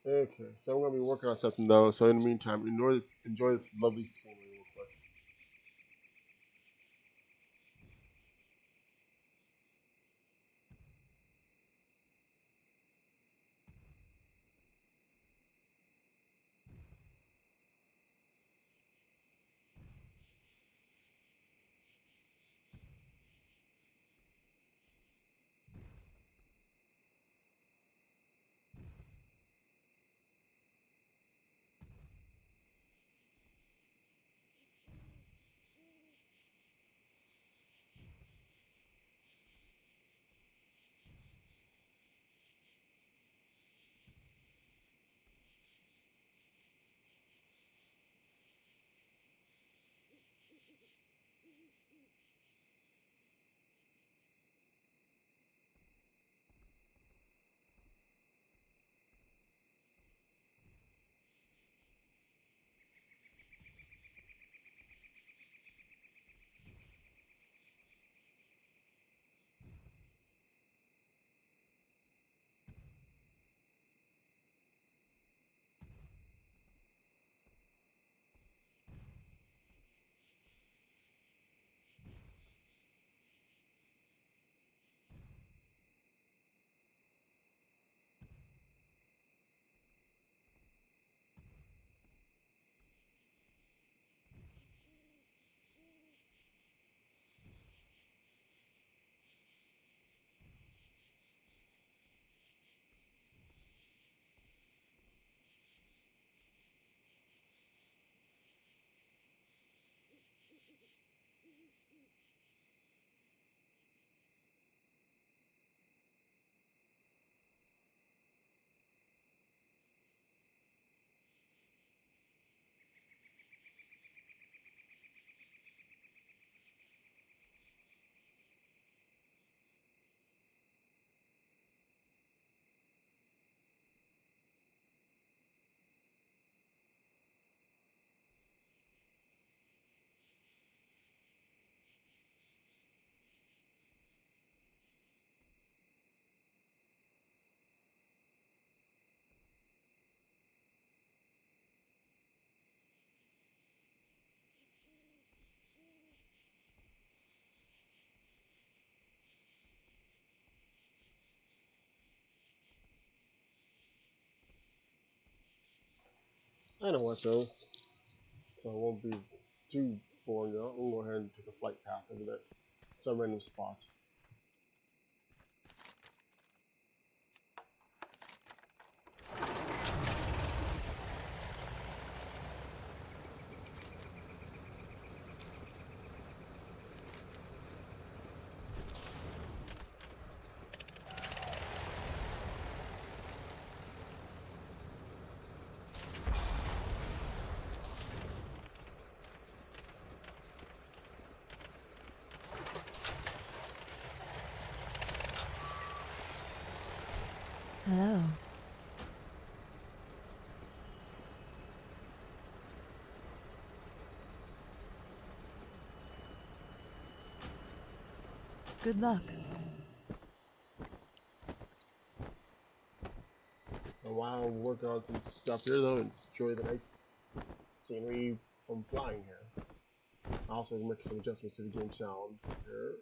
Okay, so I'm gonna be working on something though. So in the meantime, enjoy this lovely scenery real quick. I know what those, so it won't be too boring. Though. I'm gonna go ahead and take a flight path over there, some random spot. Hello. Good luck. And while I'm working on some stuff here, though, enjoy the nice scenery from flying here. I also make some adjustments to the game sound here.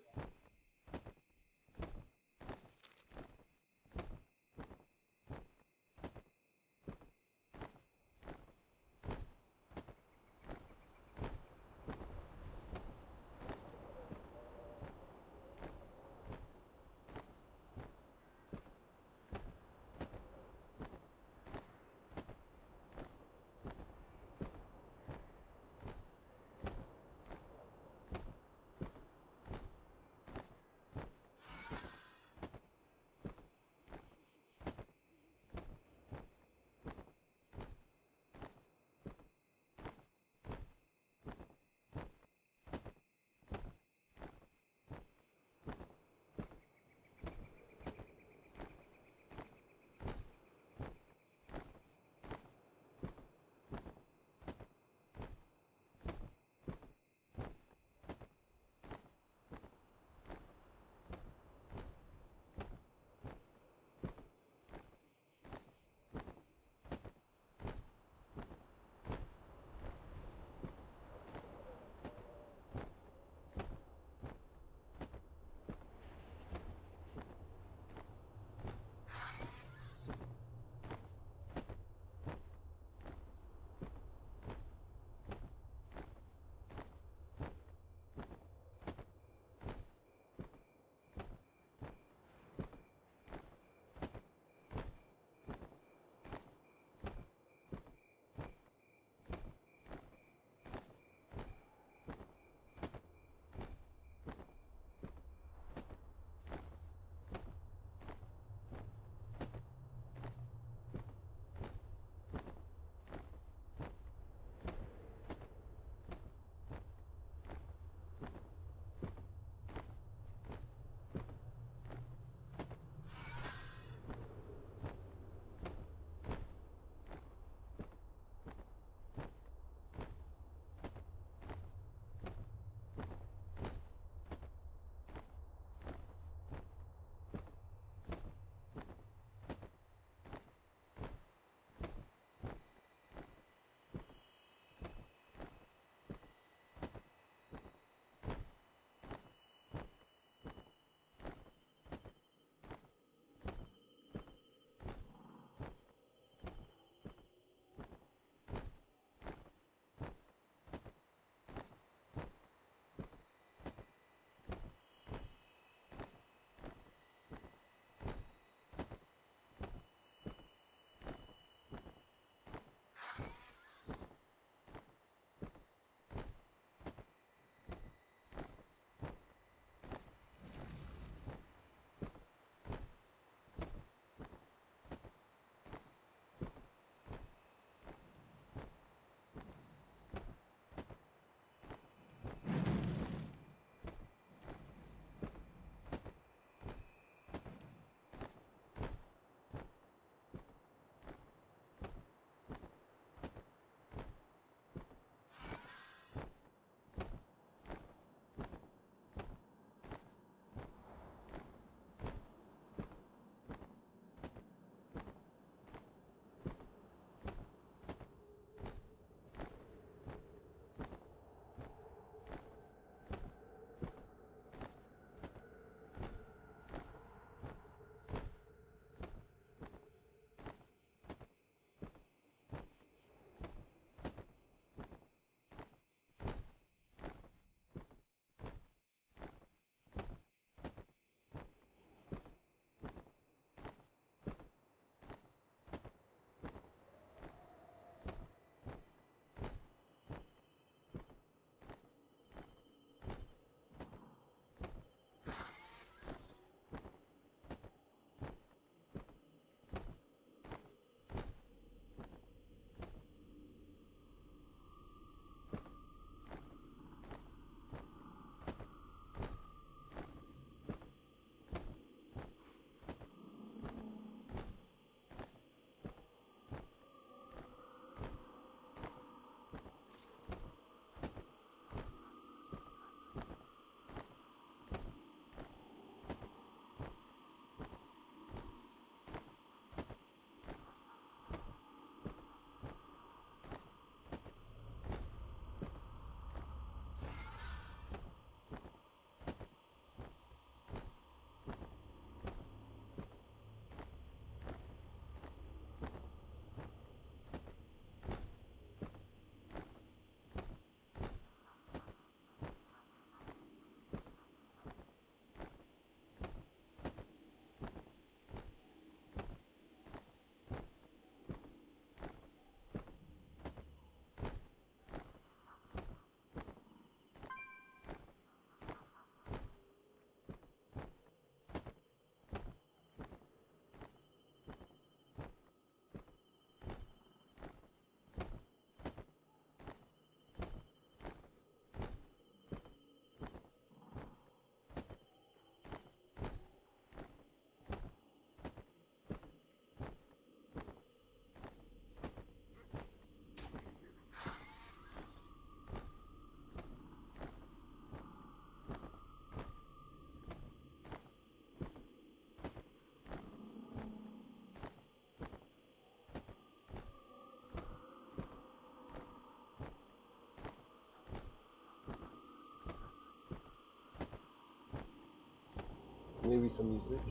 Maybe some music.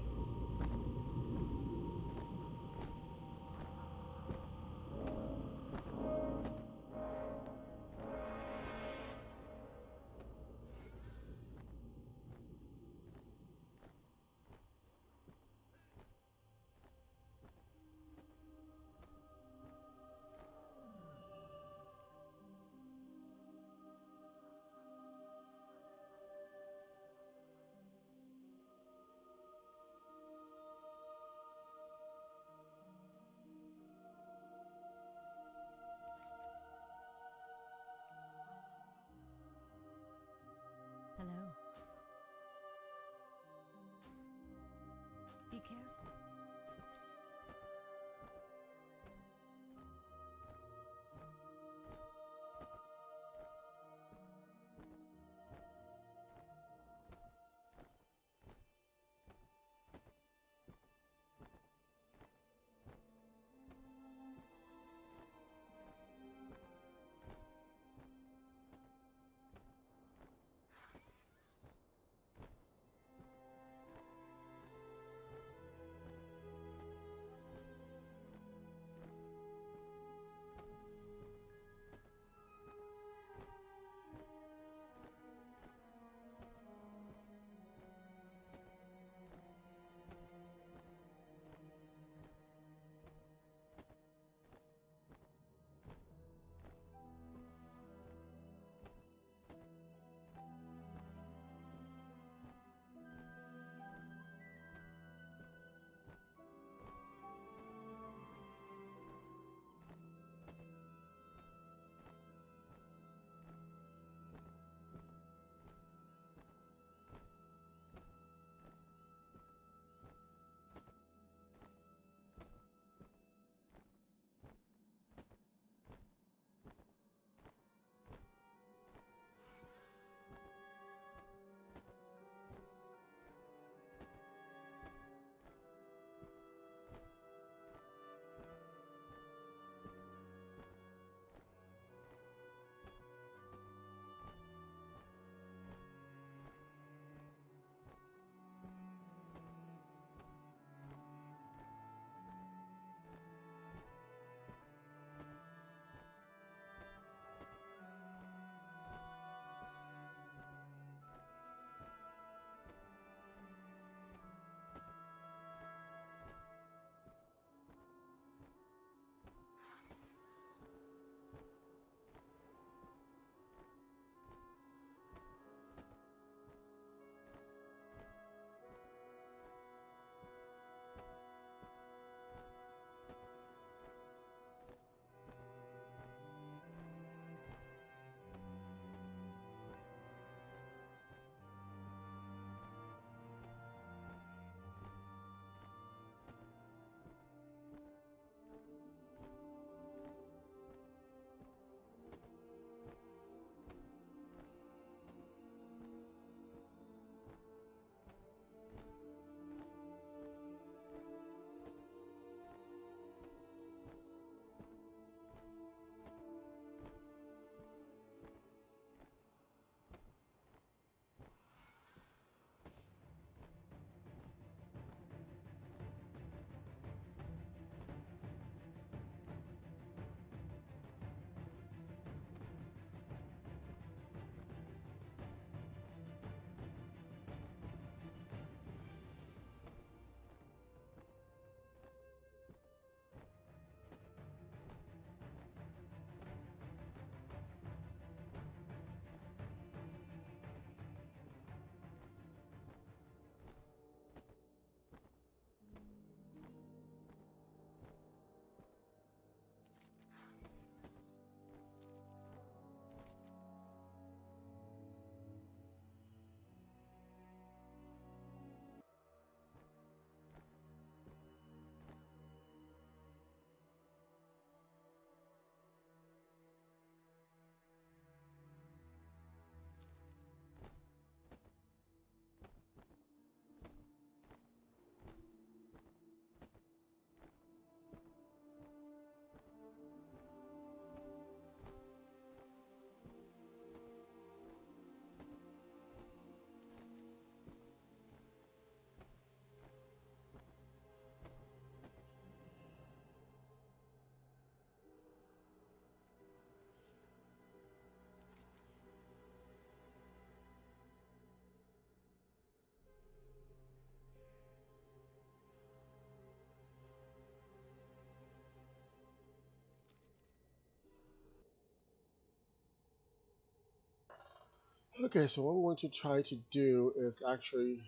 Okay, so what I'm going to try to do is actually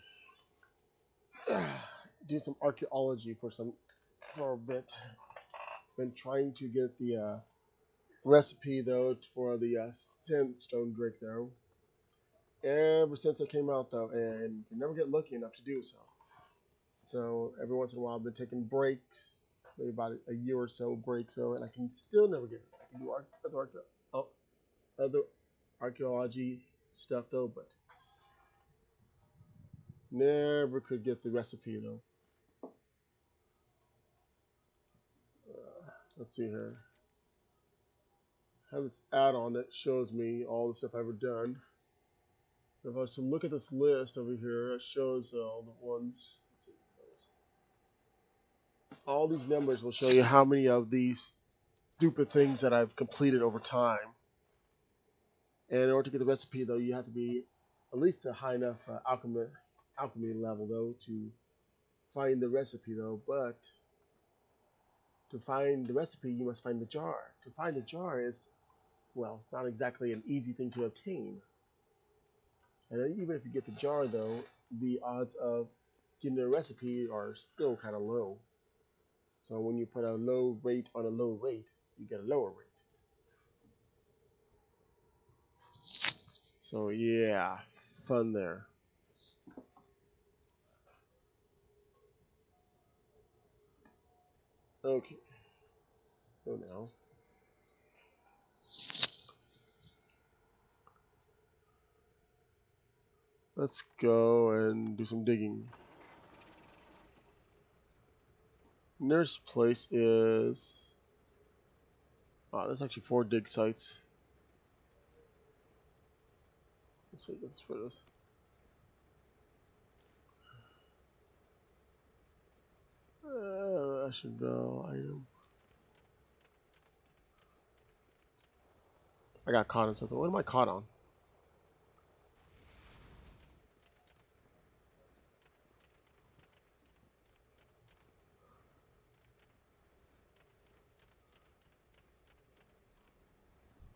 do some archaeology for a bit. Been trying to get the recipe though for the sandstone brick though. Ever since it came out though, and you never get lucky enough to do so. So every once in a while, I've been taking breaks, maybe about a year or so break, so and I can still never get it. I can do other archaeology stuff though, but never could get the recipe though. Let's see here. I have this add-on that shows me all the stuff I've ever done. If I was to look at this list over here, it shows all the ones. All these numbers will show you how many of these stupid things that I've completed over time. And in order to get the recipe, though, you have to be at least a high enough alchemy level, though, to find the recipe, though. But to find the recipe, you must find the jar. To find the jar is, well, it's not exactly an easy thing to obtain. And then even if you get the jar, though, the odds of getting a recipe are still kind of low. So when you put a low rate on a low rate, you get a lower rate. So yeah, fun there. Okay, so now let's go and do some digging. Nearest place is... oh, there's actually 4 dig sites. Let's see, let's put this. Ashen Bell item. I got caught on something. What am I caught on?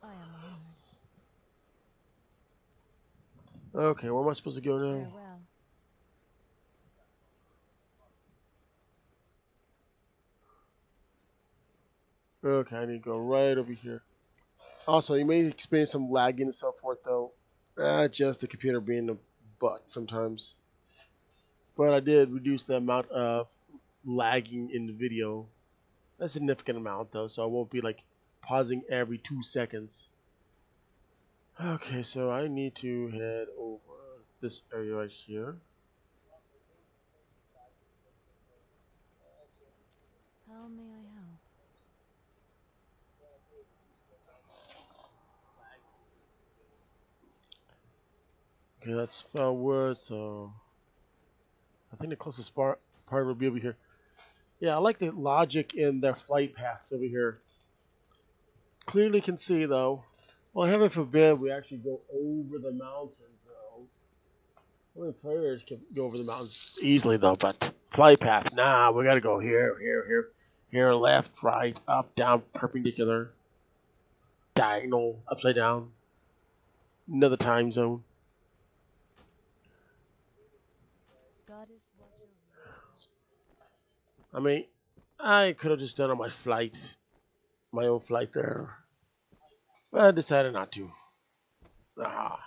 I am honored. Okay, where am I supposed to go now? Farewell. Okay, I need to go right over here. Also, you may experience some lagging and so forth, though. Just the computer being a butt sometimes. But I did reduce the amount of lagging in the video. A significant amount, though, so I won't be like pausing every 2 seconds. Okay, so I need to head over this area right here. How may I help? Okay, that's wood, so I think the closest part will be over here. Yeah, I like the logic in their flight paths over here. Clearly can see, though. Well, heaven forbid we actually go over the mountains, though. Only players can go over the mountains easily, though, but flight path, nah, we gotta go here, left, right, up, down, perpendicular, diagonal, upside down, another time zone. Goddess watch over you. I mean, I could have just done on my own flight there, but I decided not to. Ah.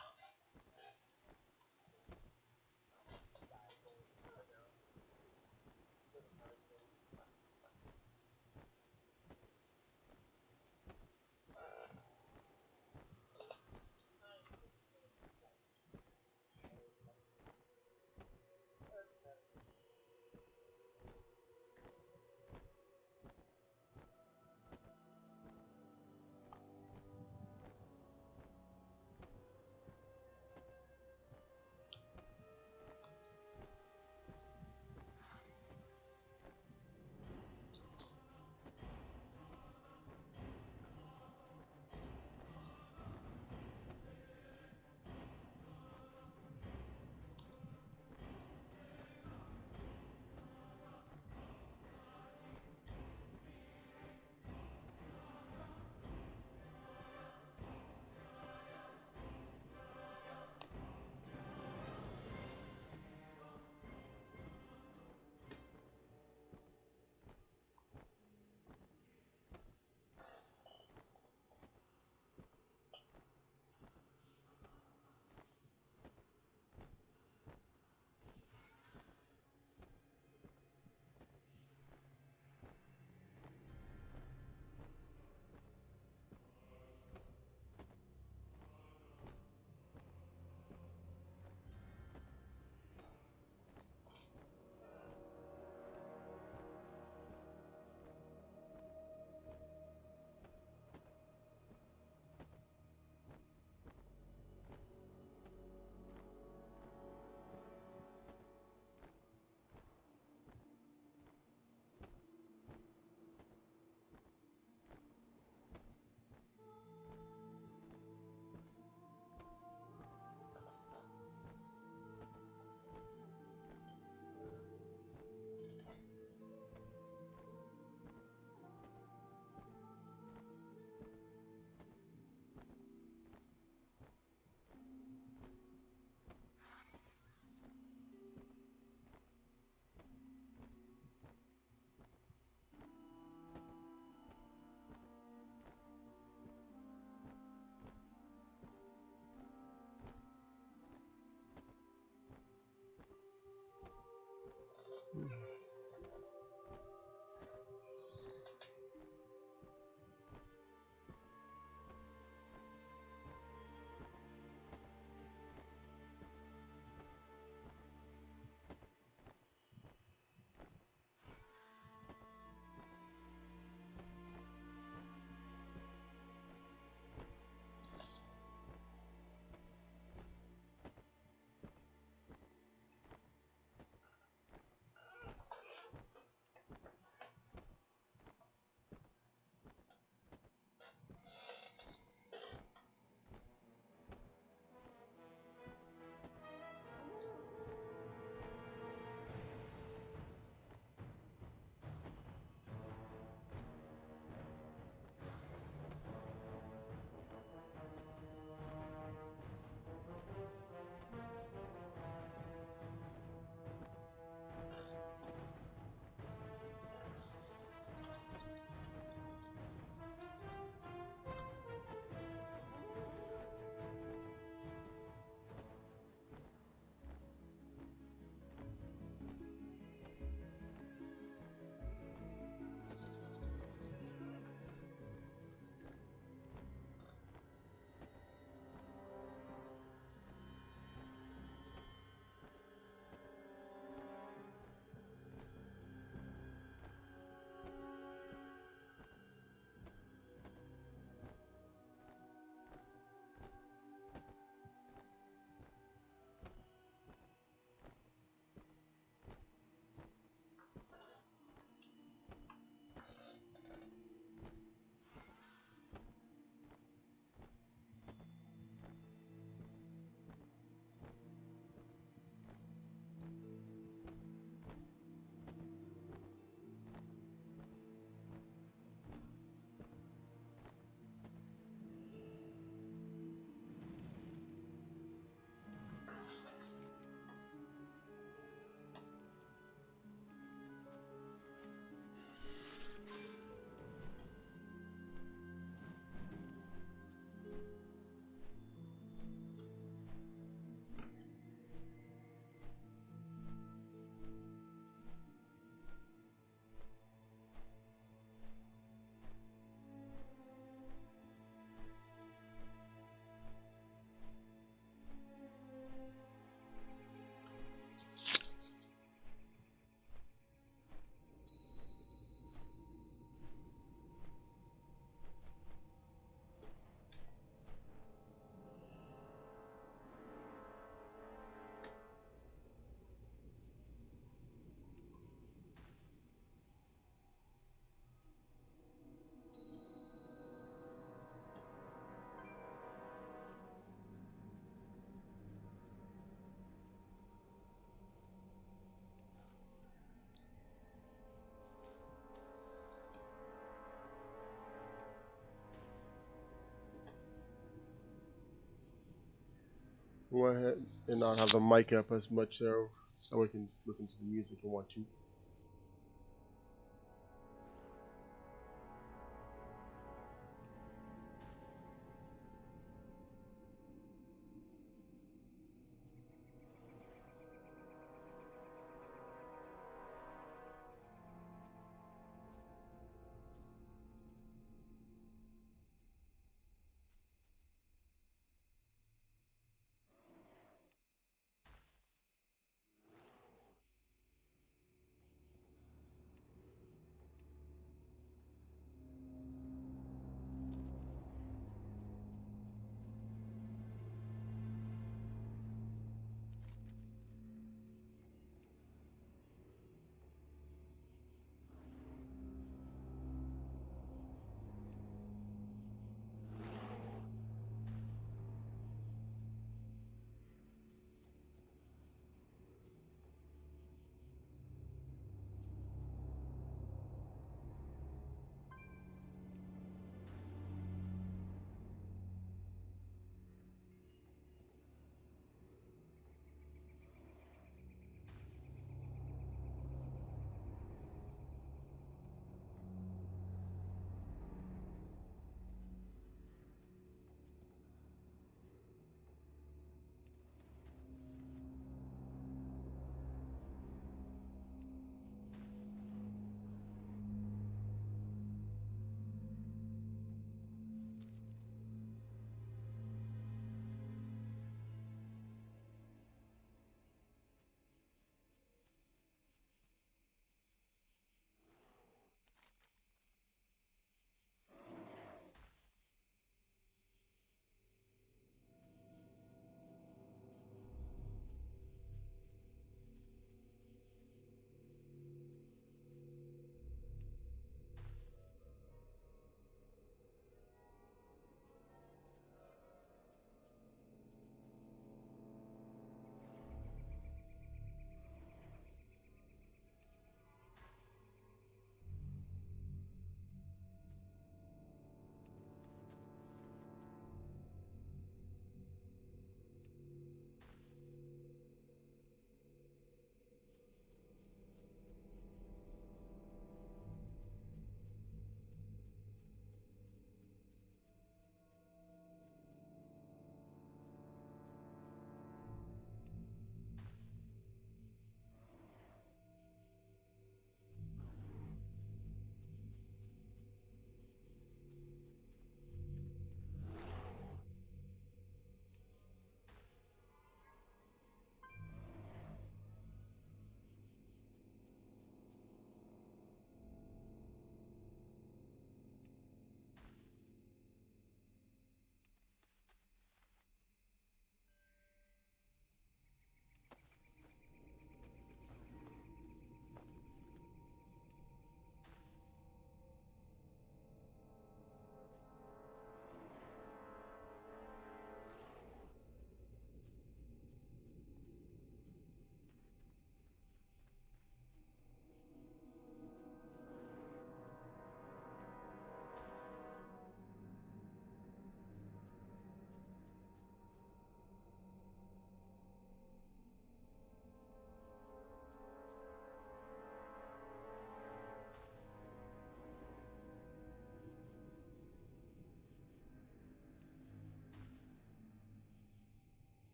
Go ahead and not have the mic up as much so that we can just listen to the music and want to.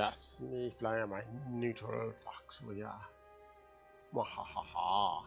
That's me flying my neutral fox. Oh yeah. Mwahaha.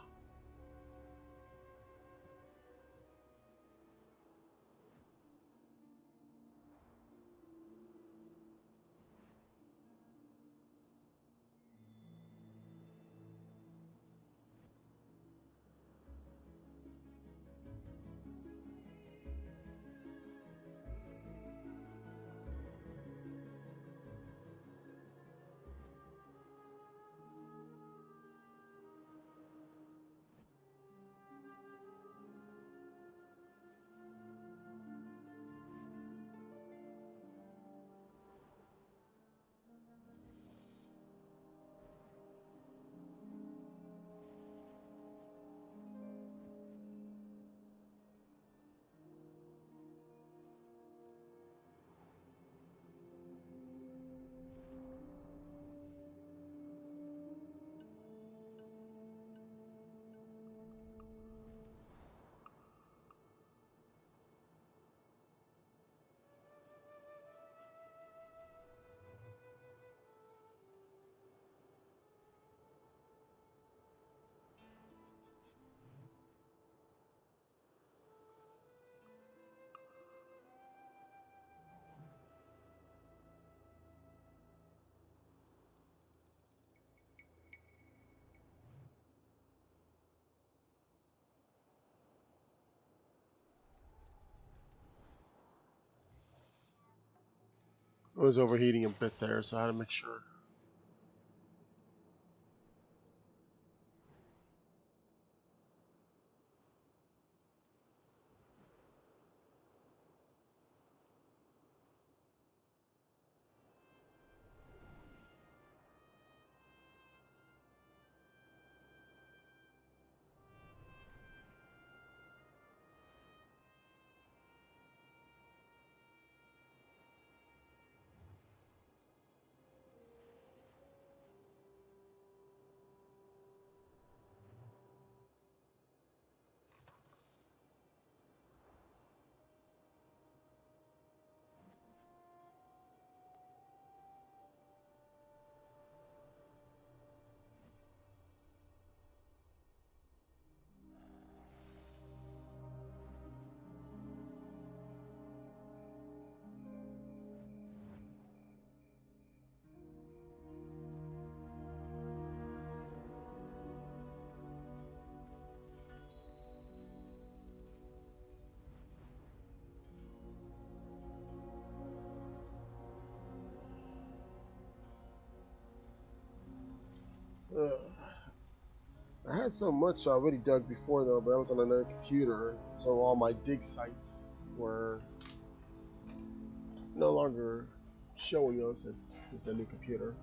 It was overheating a bit there, so I had to make sure. I had so much already dug before though, but that was on another computer, so all my dig sites were no longer showing us. It's just a new computer.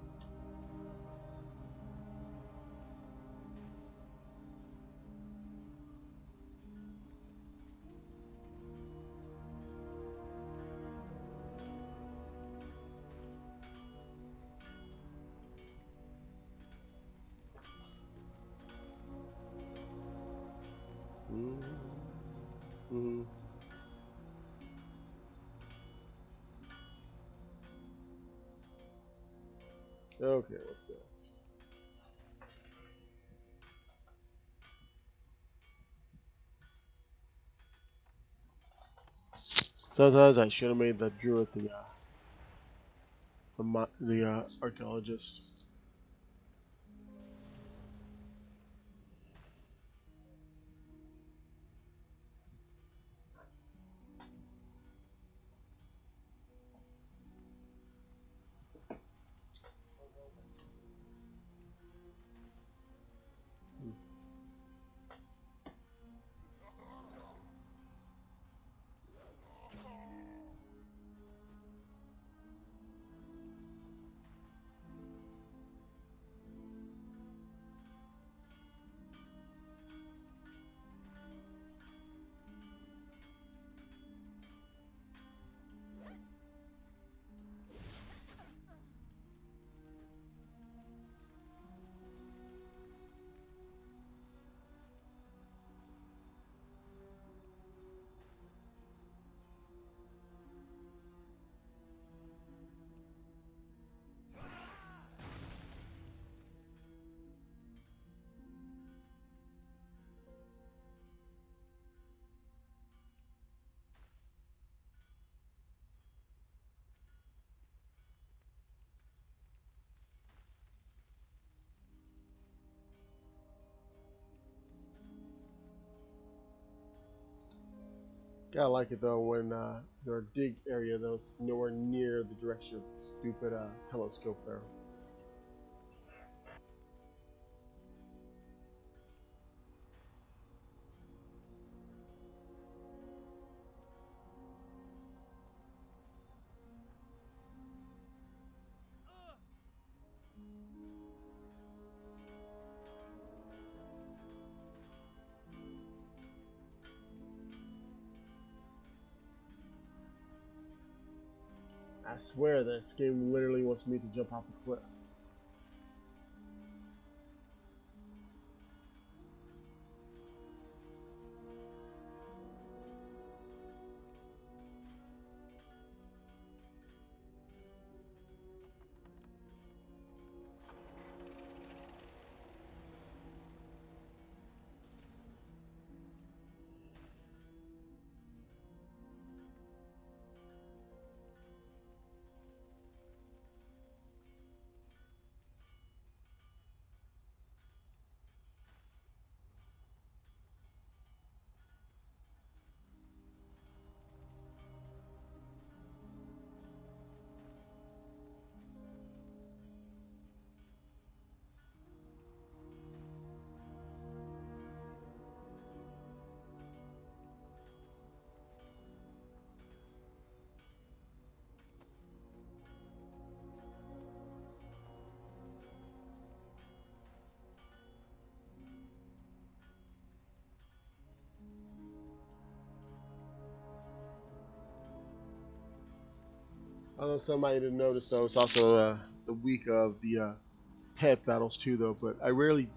Mm-hmm. Okay, what's next? Sometimes I should have made the druid the archaeologist. Gotta like it though when your dig area though is nowhere near the direction of the stupid telescope there. I swear this game literally wants me to jump off a cliff. Although some might have noticed though, it's also the week of the pet battles too though. But I rarely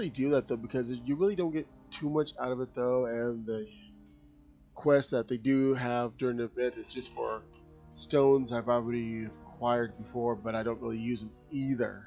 do that though because you really don't get too much out of it though, and the quest that they do have during the event is just for stones I've already acquired before, but I don't really use them either.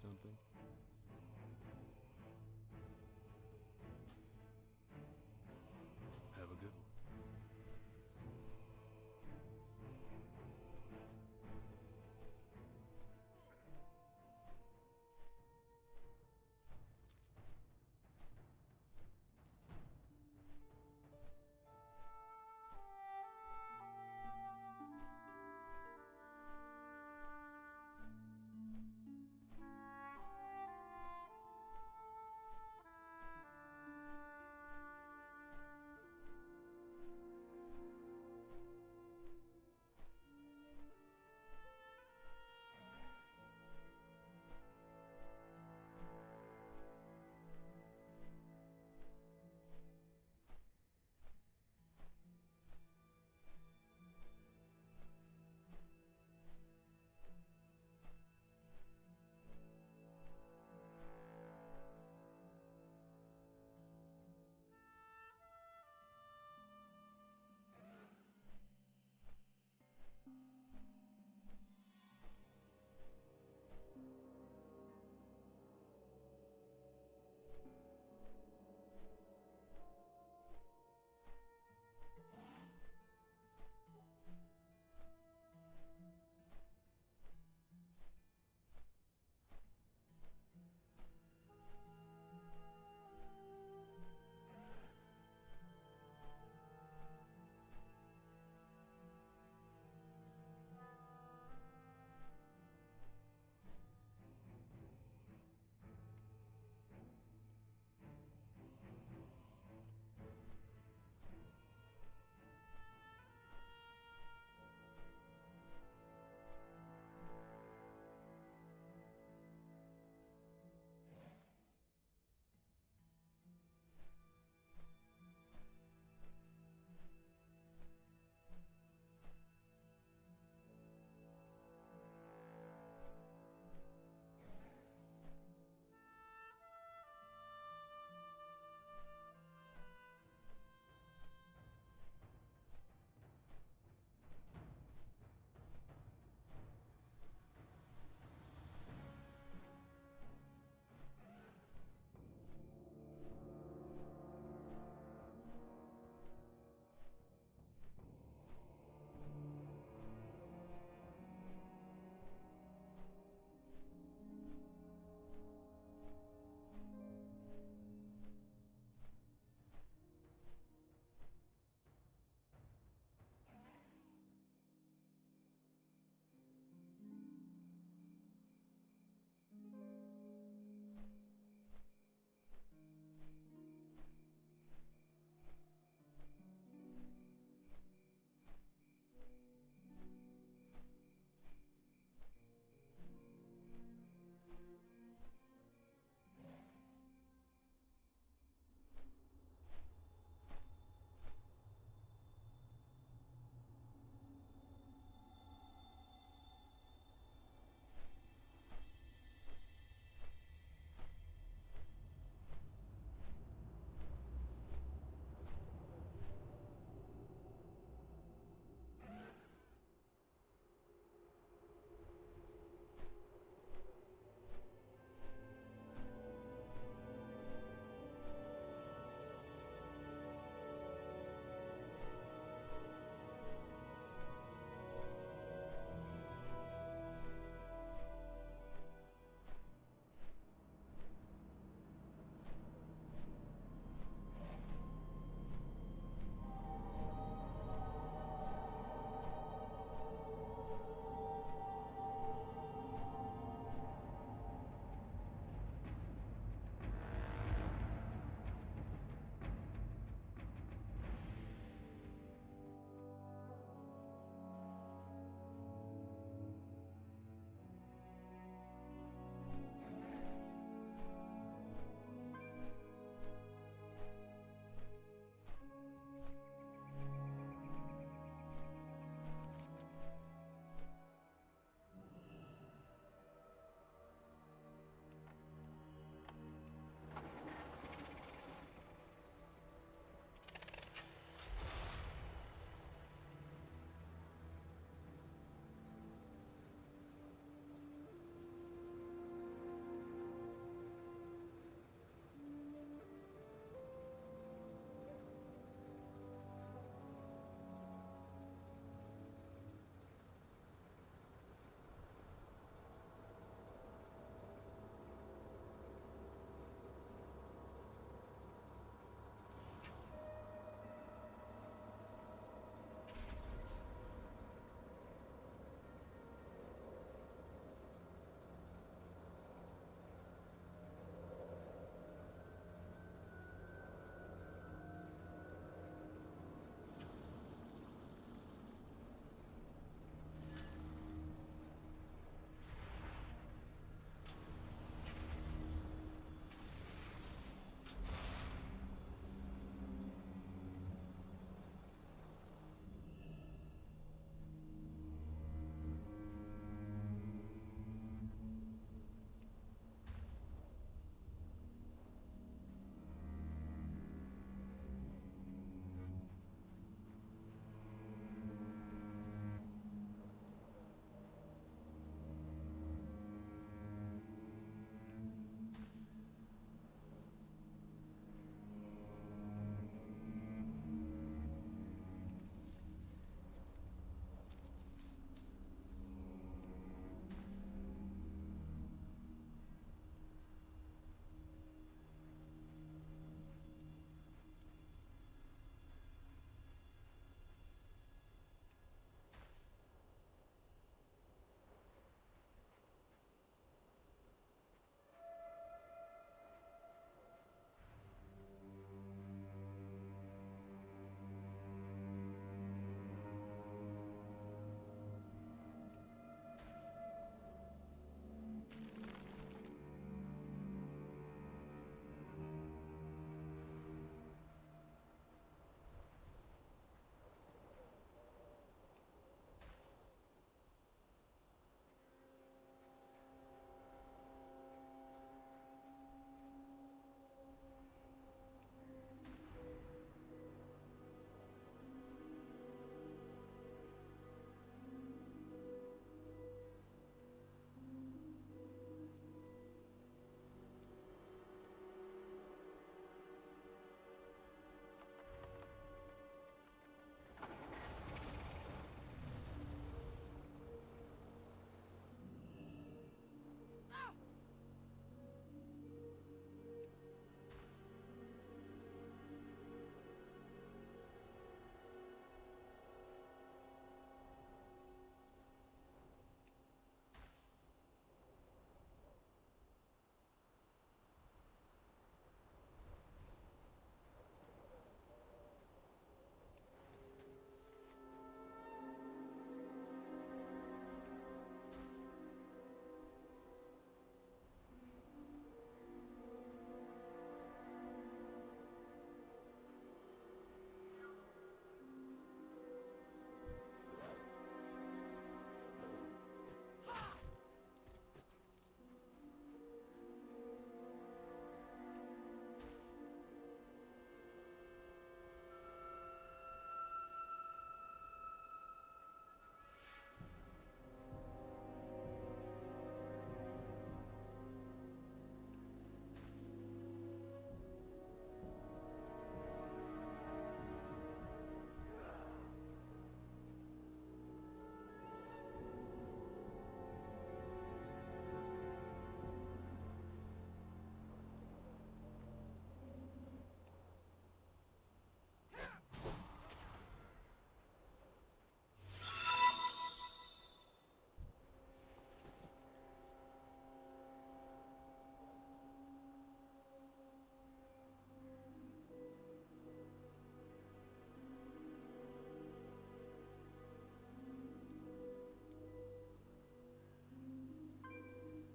something? Have a good one.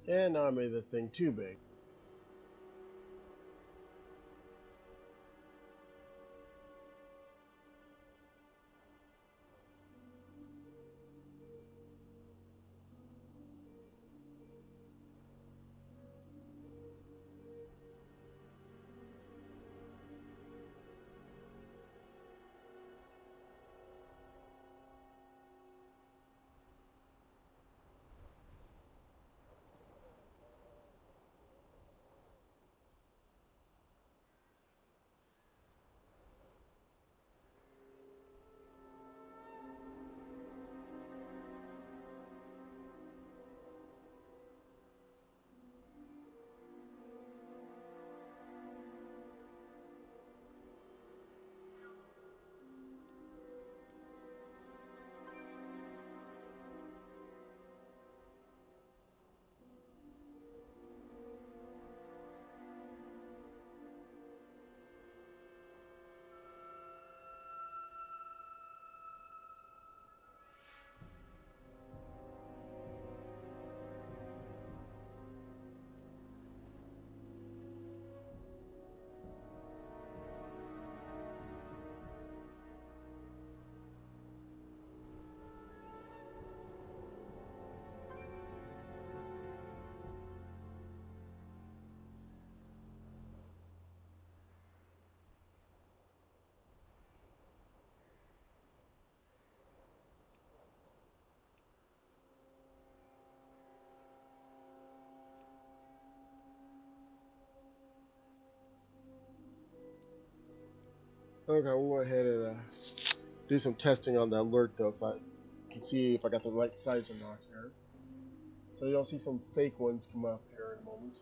And now I made the thing too big. Okay, we'll go ahead and do some testing on the alert though, so I can see if I got the right size or not here. So you'll see some fake ones come up here in a moment.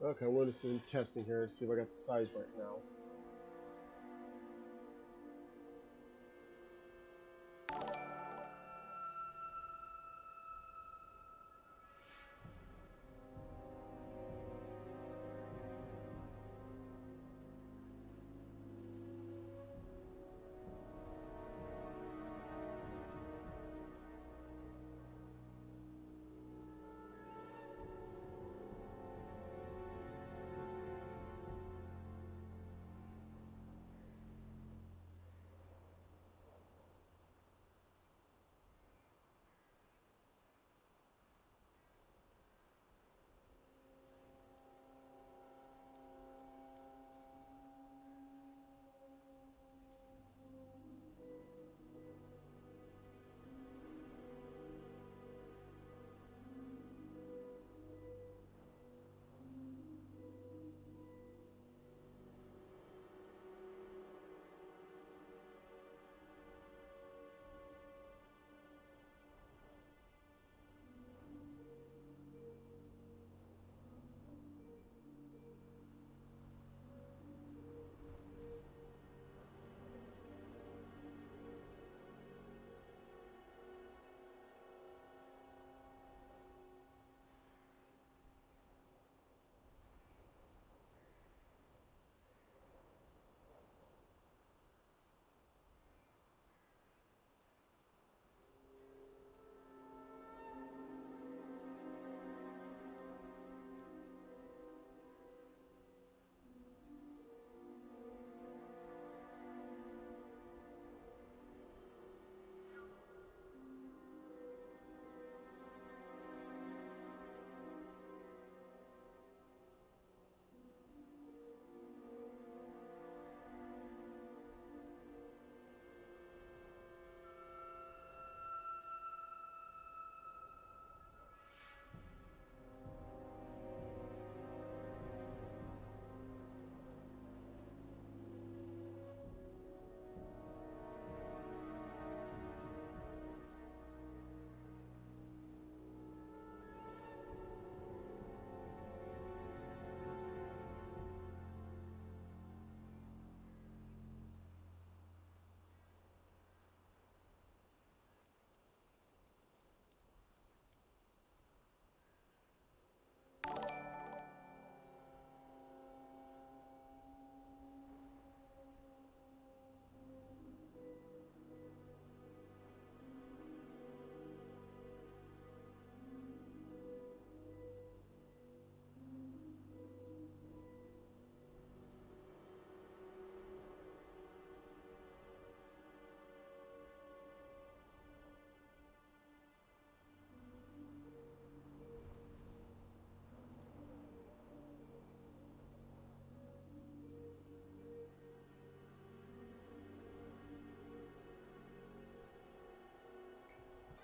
Okay, I'm going to do some testing here to see if I got the size right now.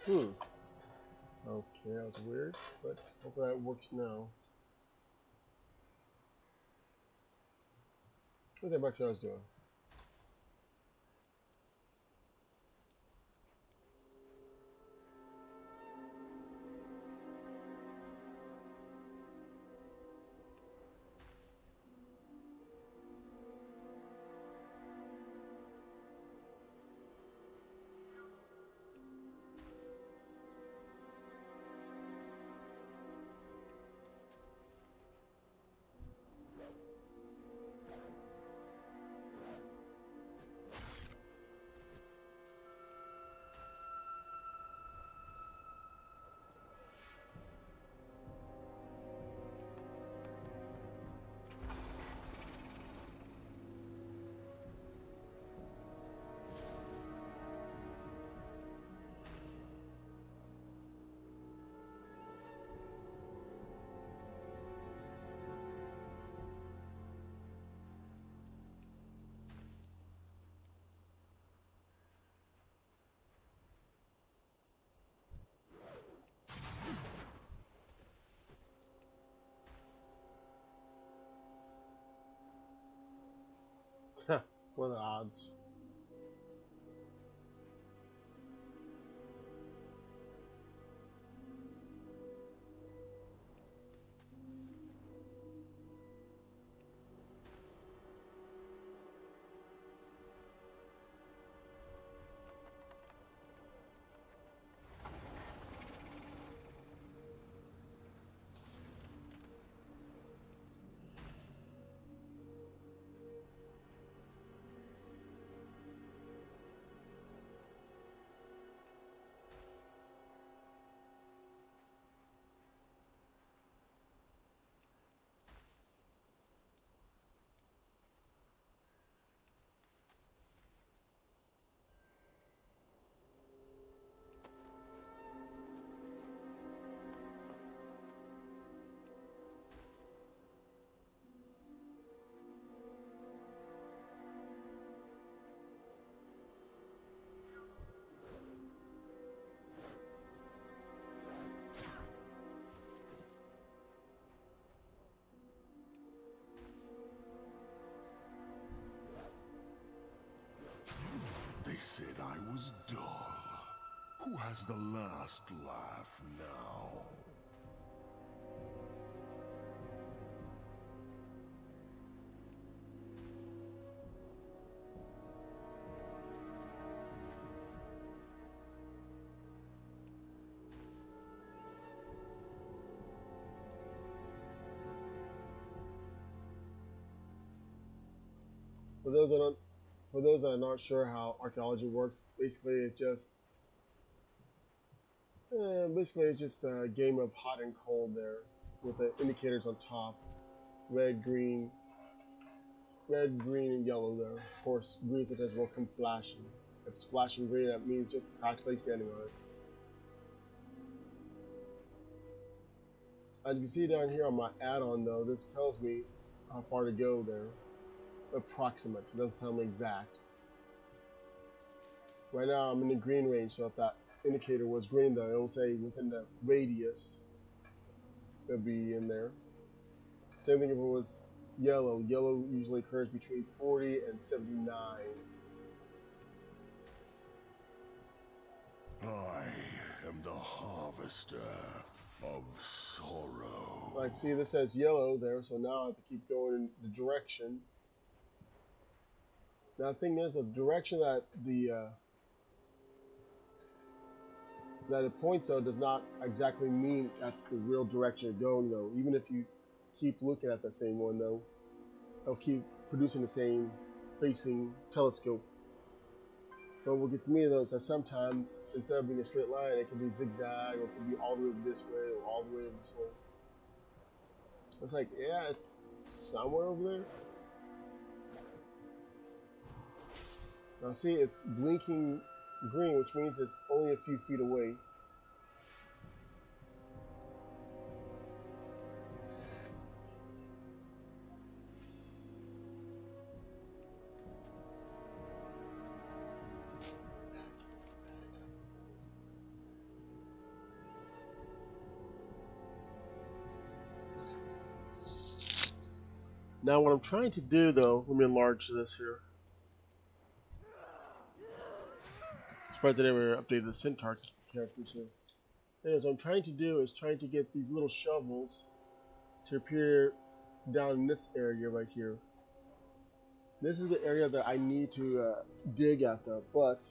Hmm. Okay, that was weird, but hopefully that works now. What about what I was doing? What are the odds? They said I was dull. Who has the last laugh now? For those that don't, for those that are not sure how archaeology works, basically it's just a game of hot and cold there, with the indicators on top, red, green, red, green, and yellow there. Of course, green such as will come flashing. If it's flashing green, that means you're practically standing on it. As you can see down here on my add-on though, this tells me how far to go there. Approximate. It doesn't tell me exact. Right now I'm in the green range, so if that indicator was green though, it will say within the radius it'll be in there. Same thing if it was yellow. Yellow usually occurs between 40 and 79. I am the harvester of sorrow. Like, see, this says yellow there, so now I have to keep going in the direction. Now, the thing is, the direction that that it points out does not exactly mean that's the real direction you're going, though. Even if you keep looking at the same one, though, it'll keep producing the same facing telescope. But what gets me, though, is that sometimes, instead of being a straight line, it can be zigzag, or it can be all the way over this way, or all the way over this way. It's like, yeah, it's somewhere over there. Now see, it's blinking green, which means it's only a few feet away. Now, what I'm trying to do, though, let me enlarge this here. Surprised they never updated the Centaur characters here. Anyways, what I'm trying to do is trying to get these little shovels to appear down in this area right here. This is the area that I need to dig at, though, but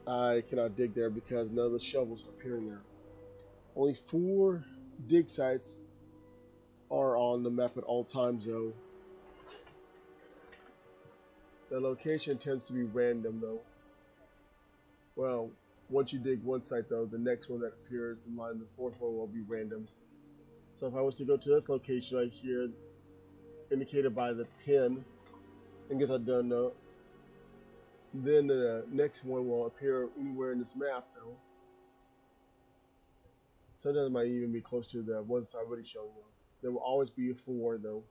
I cannot dig there because none of the shovels are appearing there. Only 4 dig sites are on the map at all times, though. The location tends to be random, though. Well, once you dig one site, though, the next one that appears in line, the 4th one, will be random. So if I was to go to this location right here, indicated by the pin, and get that done, though, then the next one will appear anywhere in this map, though. Sometimes it might even be close to the ones I already showing you. There will always be a 4, though.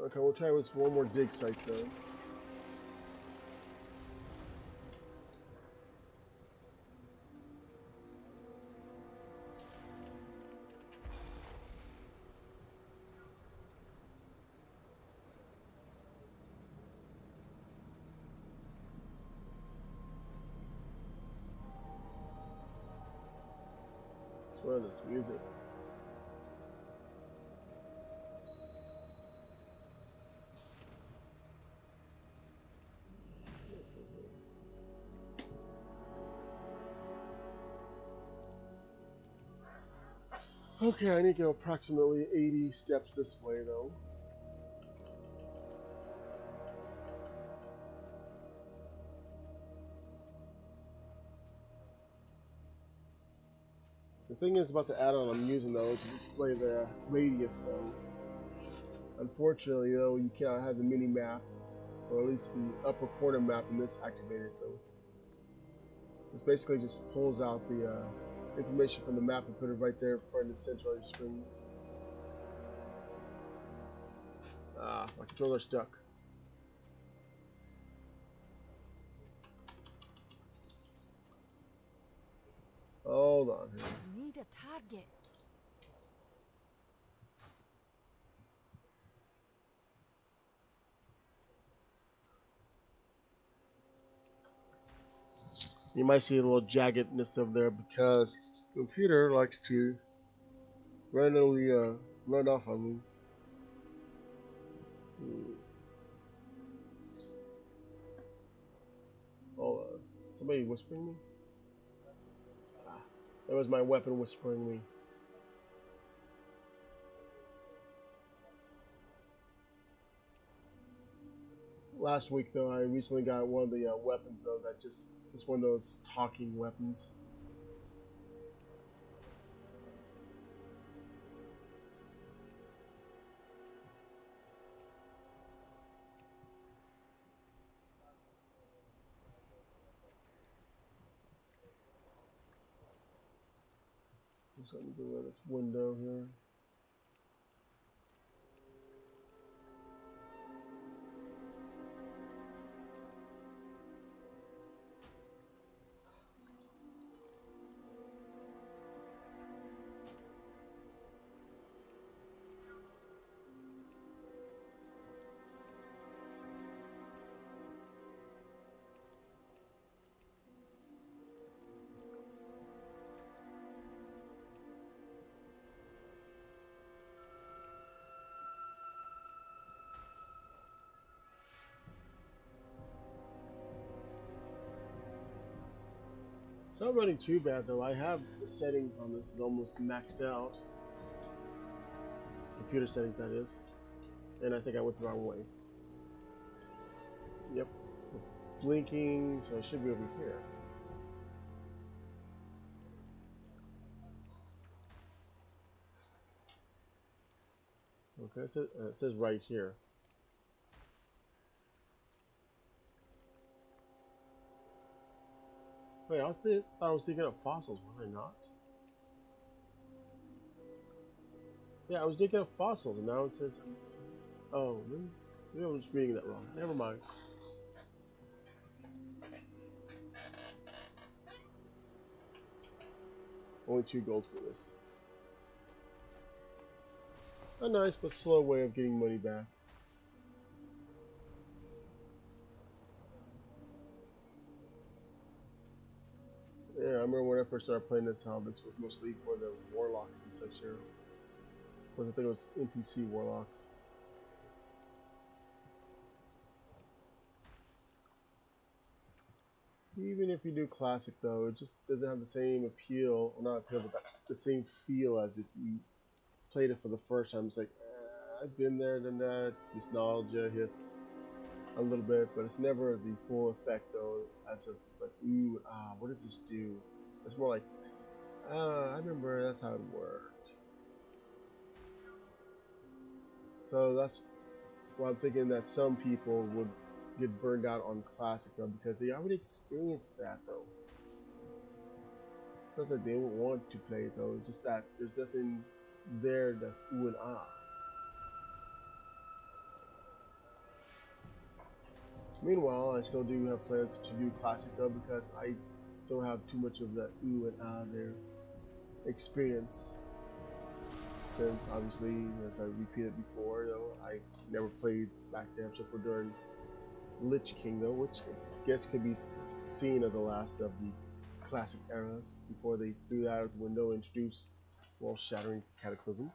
Okay, we'll try this one more dig site, though. I swear this music. Okay, I need to go approximately 80 steps this way, though. The thing is about the add-on I'm using, though, is to display the radius, though. Unfortunately, though, you cannot have the mini-map, or at least the upper corner map in this activated, though. This basically just pulls out the information from the map and put it right there in front of the center of your screen. Ah, my controller's stuck. Hold on here. Need a target. You might see a little jaggedness over there because the computer likes to randomly run off on me. Hold on. Somebody whispering me? Ah, that was my weapon whispering me. Last week, though, I recently got one of the weapons, though, that just is one of those talking weapons. There's something to do with this window here. It's not running too bad, though. I have the settings on this is almost maxed out. Computer settings, that is. And I think I went the wrong way. Yep. It's blinking, so I should be over here. Okay, it says right here. Wait, thought I was digging up fossils, was I not? Yeah, I was digging up fossils, and now it says... Oh, really? Maybe I'm just reading that wrong. Never mind. Only 2 golds for this. A nice but slow way of getting money back. Yeah, I remember when I first started playing this, how this was mostly for the warlocks and such here. Of course, I think it was NPC warlocks. Even if you do classic, though, it just doesn't have the same appeal, well, not appeal, but the same feel as if you played it for the first time. It's like, I've been there, done that. Nostalgia hits a little bit, but it's never the full effect, though. As if it's like, ooh, what does this do? It's more like, I remember that's how it worked. So that's why I'm thinking that some people would get burned out on classic, though, because they already experienced that, though. It's not that they don't want to play it, though. It's just that there's nothing there that's ooh and ah. Meanwhile, I still do have plans to do classic, though, because I don't have too much of that ooh and ah there experience. Since obviously, as I repeated before, though, I never played back then except for during Lich King, though, which I guess could be seen as the last of the classic eras before they threw that out the window and introduced world-shattering Cataclysm.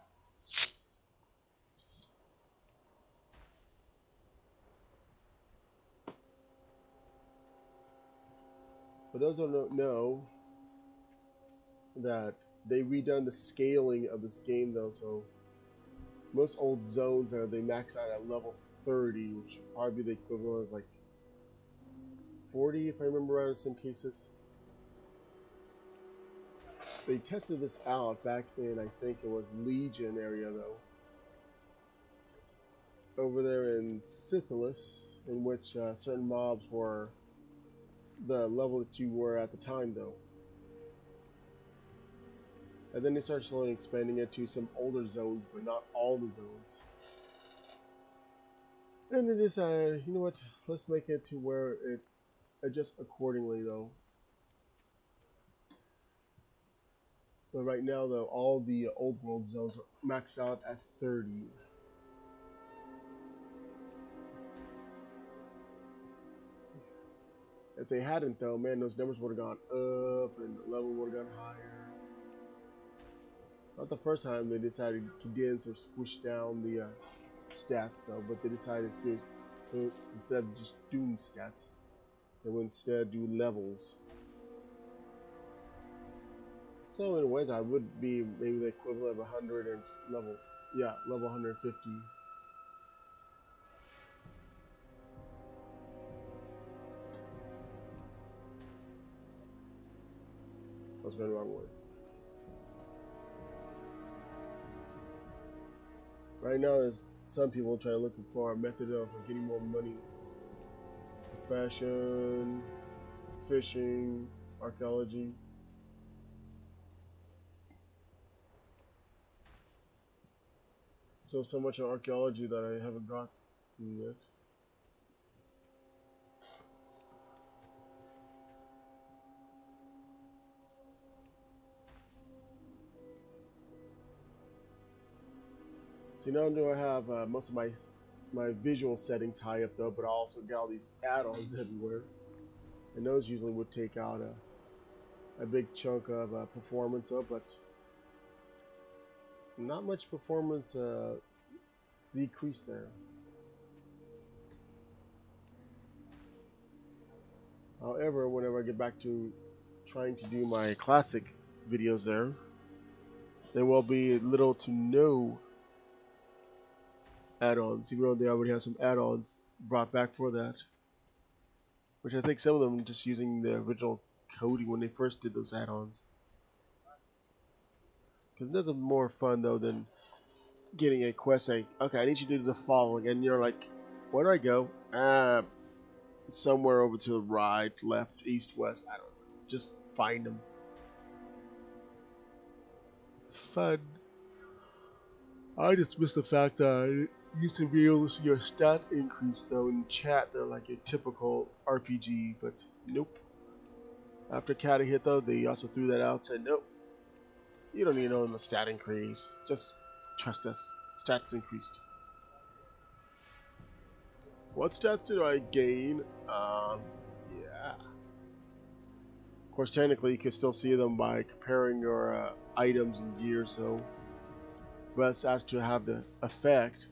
For those who don't know, that they redone the scaling of this game, though, so most old zones they max out at level 30, which would probably be the equivalent of like 40 if I remember right in some cases. They tested this out back in, I think it was Legion area, though, over there in Scythelus, in which certain mobs were the level that you were at the time, though. And then they started slowly expanding it to some older zones, but not all the zones. And they decided, you know what, let's make it to where it adjusts accordingly, though. But right now, though, all the old world zones are maxed out at 30. If they hadn't, though, man, those numbers would have gone up and the level would have gone higher. Not the first time they decided to condense or squish down the stats, though, but they decided to, instead of just doing stats, they would instead do levels. So in ways, I would be maybe the equivalent of 100 and level 150. I was going the wrong way. Right now, there's some people trying to look for a method of getting more money. Fashion, fishing, archaeology. Still so much in archaeology that I haven't gotten yet. See, not only do I have most of my visual settings high up, though, but I also got all these add-ons everywhere, and those usually would take out a big chunk of performance up, but not much performance decrease there. However, whenever I get back to trying to do my classic videos there will be little to no add-ons, even though they already have some add-ons brought back for that. Which I think some of them are just using the original coding when they first did those add-ons. Because nothing more fun, though, than getting a quest saying, okay, I need you to do the following, and you're like, where do I go? Somewhere over to the right, left, east, west, I don't know. Just find them. Fun. I just miss the fact that I used to be able to see your stat increase, though, in chat. They're like a typical RPG, but nope. After Catty hit, though, they also threw that out and said, nope. You don't need to know the stat increase. Just trust us. Stats increased. What stats did I gain? Yeah. Of course, technically, you can still see them by comparing your items and gears, though. But as to have the effect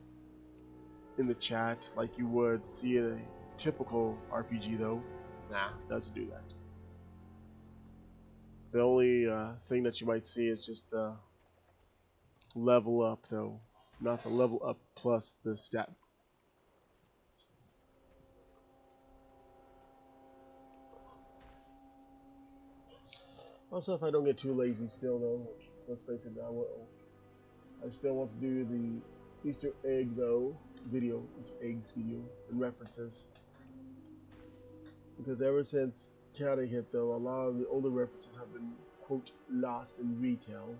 in the chat like you would see in a typical RPG, though, nah, doesn't do that. The only thing that you might see is just the level up, though, not the level up plus the stat. Also, if I don't get too lazy still, though, let's face it, I will. I still want to do the Easter egg, though, video, Easter eggs video, and references. Because ever since County hit, though, a lot of the older references have been, quote, lost in retail.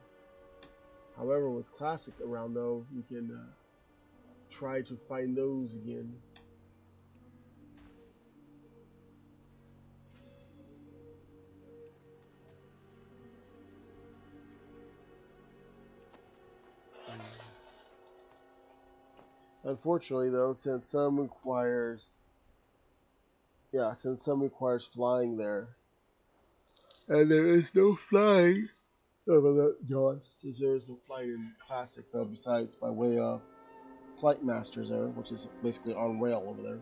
However, with Classic around, though, you can try to find those again. Unfortunately, though, since some requires flying there, and there is no flying. Oh, John. Since there is no flying in Classic, though, besides by way of Flight Masters there, which is basically on rail over there.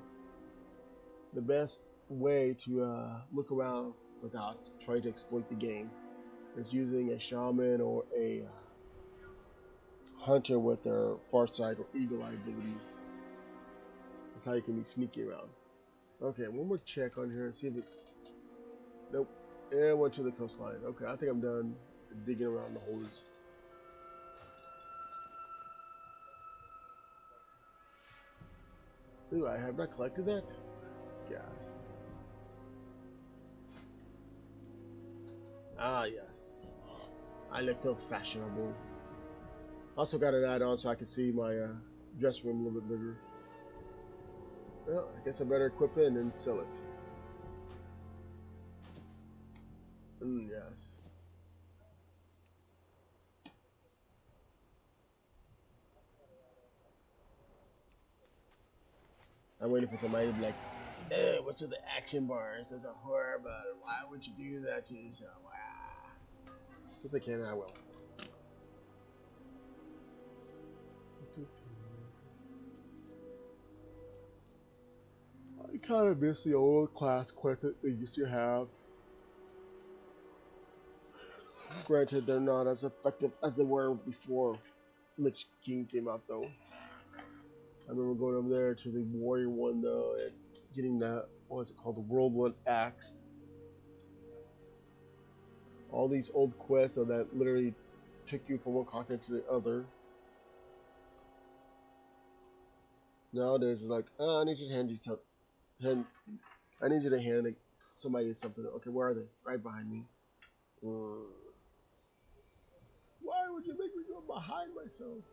The best way to look around without trying to exploit the game is using a shaman or a hunter with their farsight or eagle eye ability. That's how you can be sneaky around. Okay, one more check on here and see if it. Nope. And went to the coastline. Okay, I think I'm done digging around the holes. Ooh, I have not collected that? Gas. Ah, yes. I look so fashionable. Also got an add-on so I can see my dressing room a little bit bigger. Well, I guess I better equip it and then sell it. Yes. I'm waiting for somebody to be like, what's with the action bars? There's a horror about it. Why would you do that to yourself? Ah. If they can, I will. I kind of miss the old class quests that they used to have. Granted, they're not as effective as they were before Lich King came out, though. I remember going over there to the Warrior one, though, and getting that, what was it called, the World 1 Axe. All these old quests that literally took you from one continent to the other. Nowadays, it's like, oh, I need you to hand I need you to hand somebody something. Okay, where are they? Right behind me. Why would you make me go behind myself?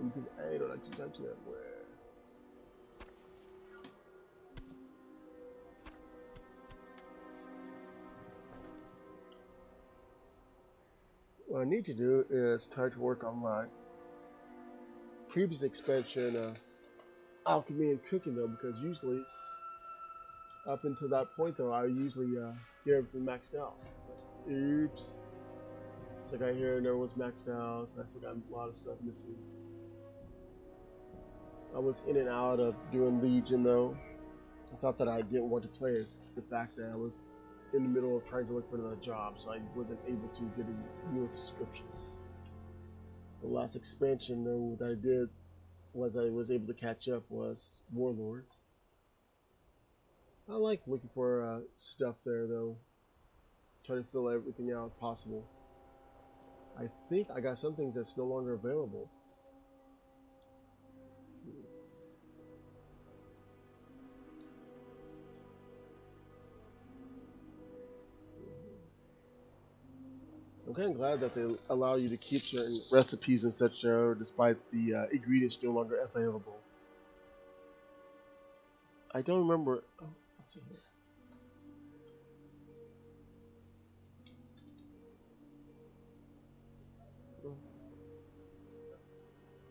Because I don't like to jump to that where. What I need to do is try to work on my previous expansion, alchemy and cooking, though, because usually up until that point, though, I usually get everything maxed out. But, oops. It's like I hear never was maxed out. So I still got a lot of stuff missing. I was in and out of doing Legion, though. It's not that I didn't want to play, it's the fact that I was in the middle of trying to look for another job, so I wasn't able to get a new subscription. The last expansion, though, that I did was I was able to catch up was Warlords. I like looking for stuff there, though. Try to fill everything out possible. I think I got some things that's no longer available. I'm kind of glad that they allow you to keep certain recipes and such there, despite the ingredients no longer available. I don't remember. Oh, let's see here.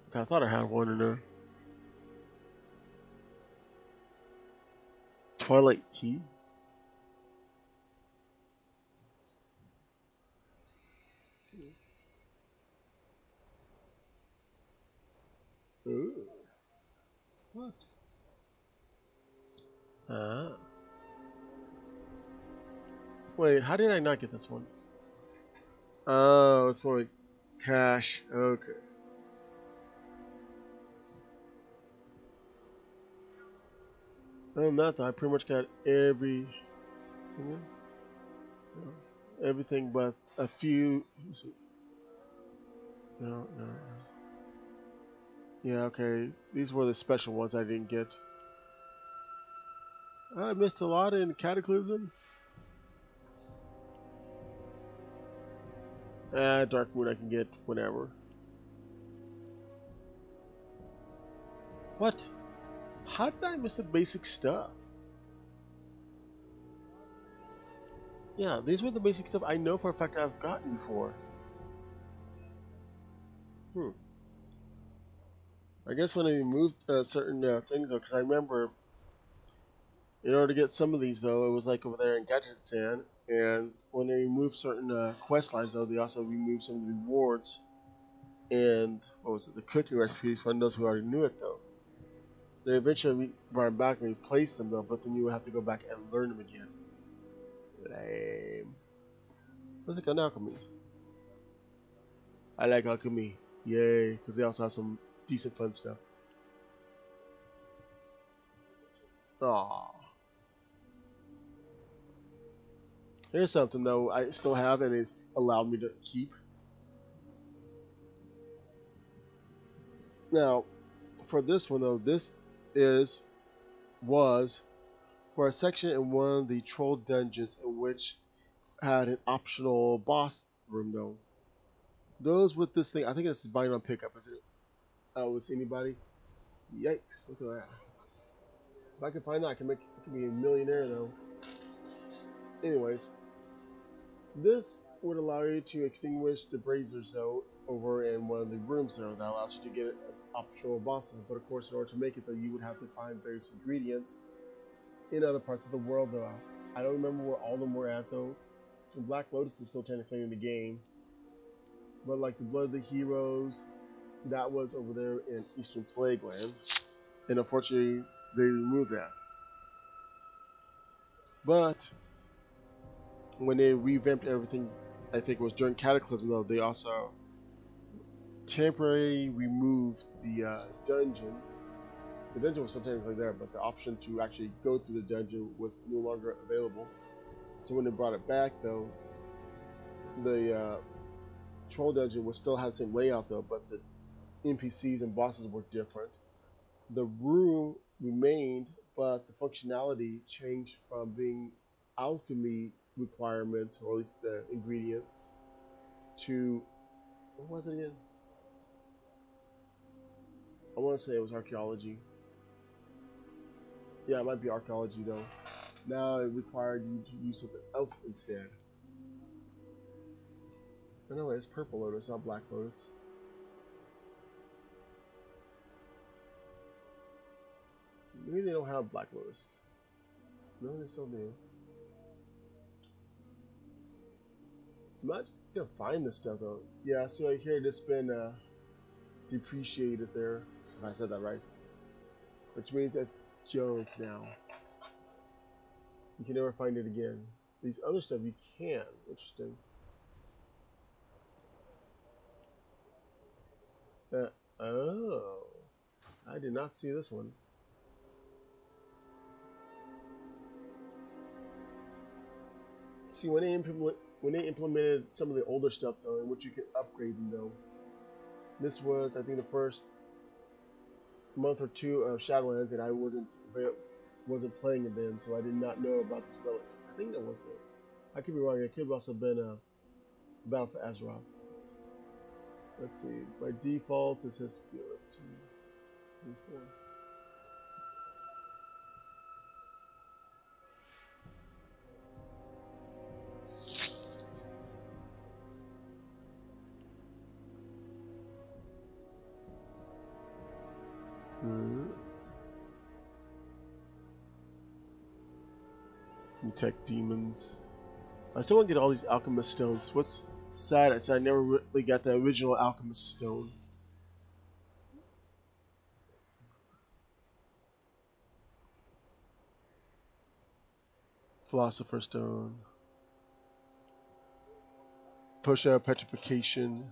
Okay, I thought I had one in there. Twilight Tea? Ooh. What? Ah. Wait, how did I not get this one? Oh, it's for like cash. Okay. Other than that, though, I pretty much got everything in. Everything but a few. No, no. Yeah, okay. These were the special ones I didn't get. I missed a lot in Cataclysm. Dark Moon I can get whenever. What? How did I miss the basic stuff? Yeah, these were the basic stuff I know for a fact I've gotten before. Hmm. I guess when they removed certain things, though, because I remember in order to get some of these, though, it was like over there in Gadgetan, and when they removed certain quest lines, though, they also removed some of the rewards and what was it, the cooking recipes for those who already knew it, though. They eventually brought them back and replaced them, though, but then you would have to go back and learn them again. Lame. Let's like an alchemy. I like alchemy. Yay, because they also have some decent fun stuff. Aww. Here's something, though, I still have, and it's allowed me to keep. Now, for this one, though, this is, was, for a section in one of the troll dungeons in which had an optional boss room, though. Those with this thing, I think this is buying on pickup, is it? Oh, is anybody? Yikes, look at that. If I can find that, I can be a millionaire, though. Anyways, this would allow you to extinguish the braziers, though, over in one of the rooms, though. That allows you to get an optional boss, though. But of course, in order to make it, though, you would have to find various ingredients in other parts of the world, though. I don't remember where all of them were at, though. And Black Lotus is still technically in the game. But like the Blood of the Heroes, that was over there in Eastern Plagueland. And unfortunately, they removed that. But when they revamped everything, I think it was during Cataclysm, though, they also temporarily removed the dungeon. The dungeon was still technically there, but the option to actually go through the dungeon was no longer available. So when they brought it back, though, the troll dungeon was still had the same layout, though, but the NPCs and bosses were different. The room remained, but the functionality changed from being alchemy requirements, or at least the ingredients, to what was it again? I want to say it was archaeology. Yeah, it might be archaeology though. Now it required you to use something else instead. Oh, no, it's purple lotus, not black lotus. Maybe they don't have black lotus. No, they still do. I'm not gonna find this stuff though. Yeah, so I hear it's been depreciated there. If I said that right. Which means that's junk now. You can never find it again. These other stuff you can. Interesting. Uh, oh. I did not see this one. See, when they implemented some of the older stuff though, in which you could upgrade them though. This was, I think, the first month or two of Shadowlands, and I wasn't playing it then, so I did not know about these relics. I think that was it. I could be wrong. It could have also been a Battle for Azeroth. Let's see. By default, it says 2, 3, 4. Uh, detect demons. I still want to get all these alchemist stones. What's sad is I never really got the original alchemist stone. Philosopher's stone. Potion of petrification.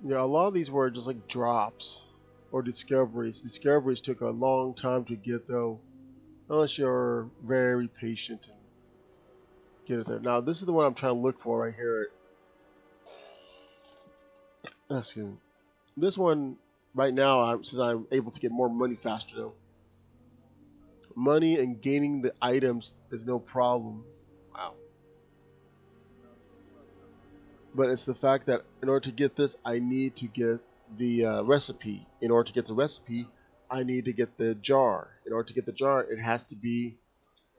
Yeah, a lot of these were just like drops or discoveries. Discoveries took a long time to get though, unless you're very patient and get it there. Now this is the one I'm trying to look for right here. Excuse me. This one right now, since I'm able to get more money faster though, money and gaining the items is no problem. Wow. But it's the fact that in order to get this, I need to get the recipe. In order to get the recipe, I need to get the jar. In order to get the jar, it has to be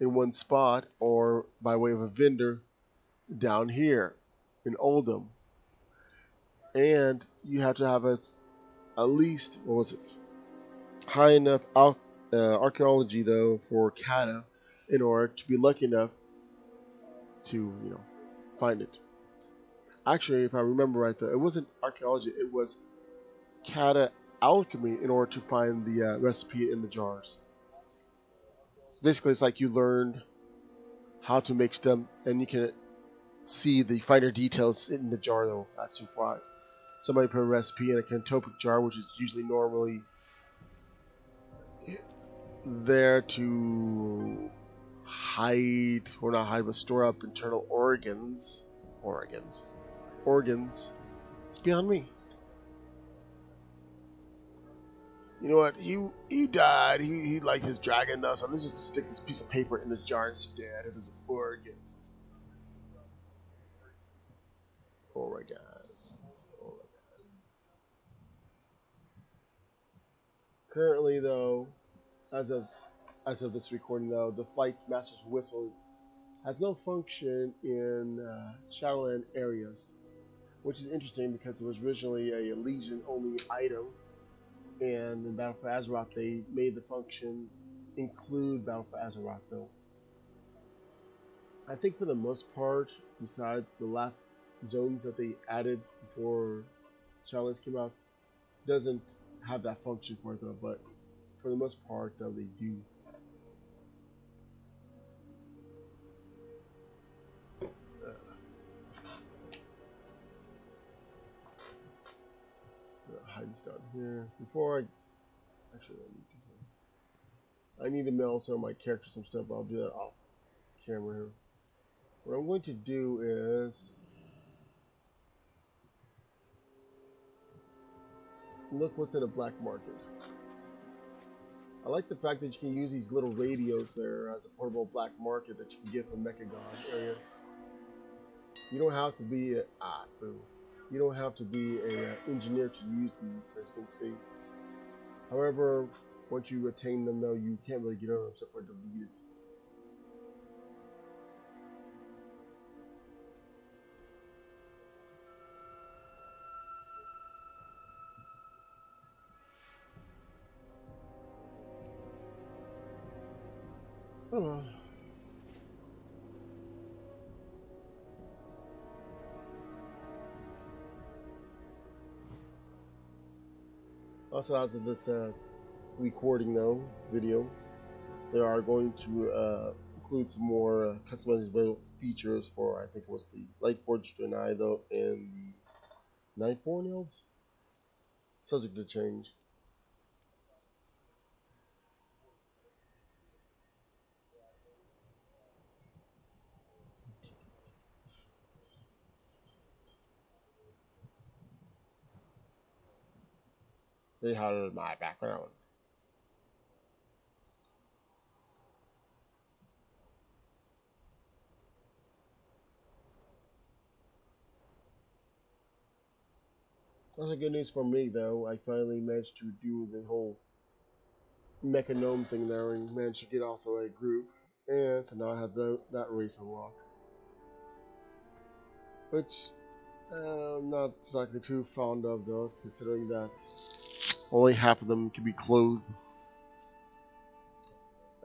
in one spot or by way of a vendor down here in Oldham. And you have to have at least, what was it, high enough archaeology though for Kata in order to be lucky enough to, find it. Actually, if I remember right though, it wasn't archaeology, it was Kata alchemy in order to find the recipe in the jars. Basically, it's like you learned how to make stuff, and you can see the finer details in the jar, though. That's super why. Somebody put a recipe in a cantopic jar, which is usually normally there to hide, or not hide, but store up internal organs. Organs. It's beyond me. You know what? He died. He liked his dragon now, so let's just stick this piece of paper in the jar instead of his organs. Oh my god. Oh my god. Currently though, as of this recording though, the flight master's whistle has no function in Shadowland areas, which is interesting because it was originally a Legion only item, and in Battle for Azeroth they made the function include Battle for Azeroth though. I think for the most part, besides the last zones that they added before Shadowlands came out, doesn't have that function for it though. But for the most part, though, they do. Uh, hide this down here before I actually. I need to mail some of my characters some stuff. But I'll do that off camera here. What I'm going to do is look what's in a black market. I like the fact that you can use these little radios there as a portable black market that you can get from Mechagon area. You don't have to be You don't have to be a engineer to use these, as you can see. However, once you attain them, though, you can't really get on them except for delete it. Also, as of this recording, though, video, they are going to include some more customizable features for, I think it was the Lightforged Draenei, though, and the Nightborn Elves. Subject to change. They had my background. That's a good news for me, though. I finally managed to do the whole mecha gnome thing there and managed to get also a group. And so now I have that race unlocked. Which I'm not exactly too fond of those, considering that only half of them can be clothed.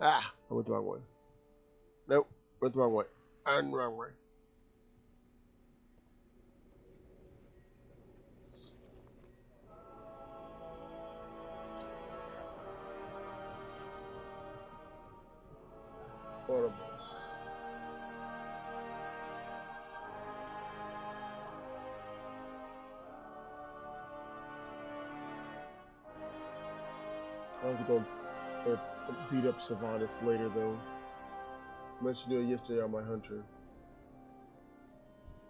Ah, I went the wrong way. Nope, went the wrong way. And the wrong way. Autobus. I have to go beat up Sylvanas later, though. I mentioned it yesterday on my hunter.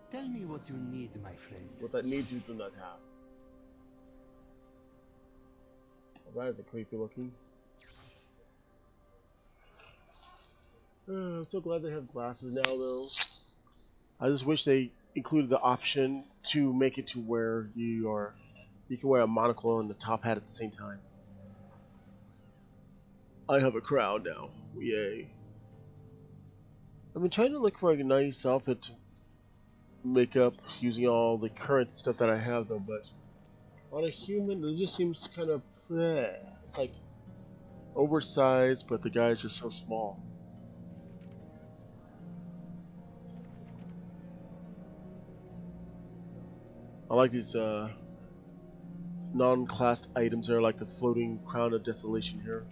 Tell me what you need, my friend. What I need you do not have. Well, that is a creepy looking. I'm so glad they have glasses now, though. I just wish they included the option to make it to where you can wear a monocle and a top hat at the same time. I have a crown now. Yay. I've been trying to look for a nice outfit to make up using all the current stuff that I have, though, but on a human, it just seems kind of bleh. It's like oversized, but the guy is just so small. I like these non-classed items there, like the floating crown of desolation here.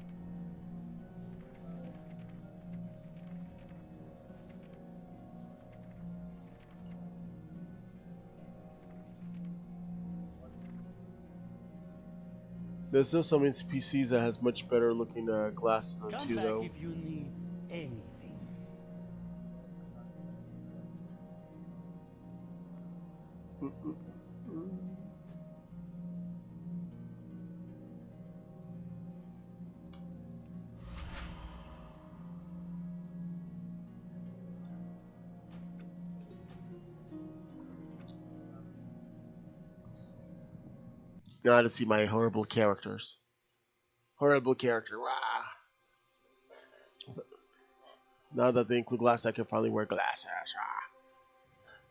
There's still some NPCs that has much better looking glasses than Come two, back though. if you need anything. Now to see my horrible characters. Horrible character. Rah. Now that they include glasses, I can finally wear glasses. Ah.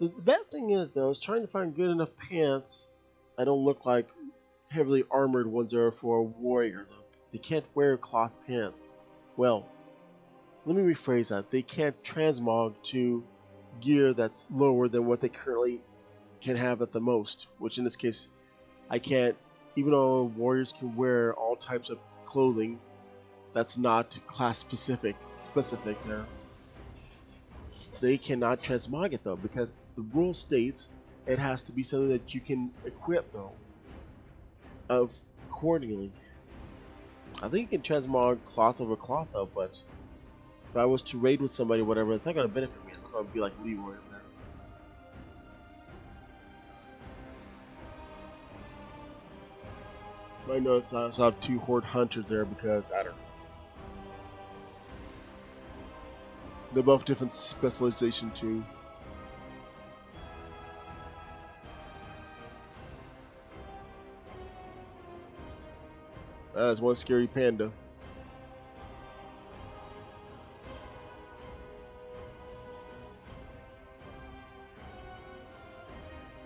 The bad thing is, though, is trying to find good enough pants that don't look like heavily armored ones are for a warrior, though. They can't wear cloth pants. Well, let me rephrase that. They can't transmog to gear that's lower than what they currently can have at the most, which in this case, I can't, even though warriors can wear all types of clothing that's not class specific there. They cannot transmog it though, because the rule states it has to be something that you can equip though, of accordingly. I think you can transmog cloth over cloth though, but if I was to raid with somebody or whatever, it's not going to benefit me. I'm going to be like Leroy over there. I notice I also have two Horde Hunters there because, I don't know. They're both different specialization too. That's one scary panda.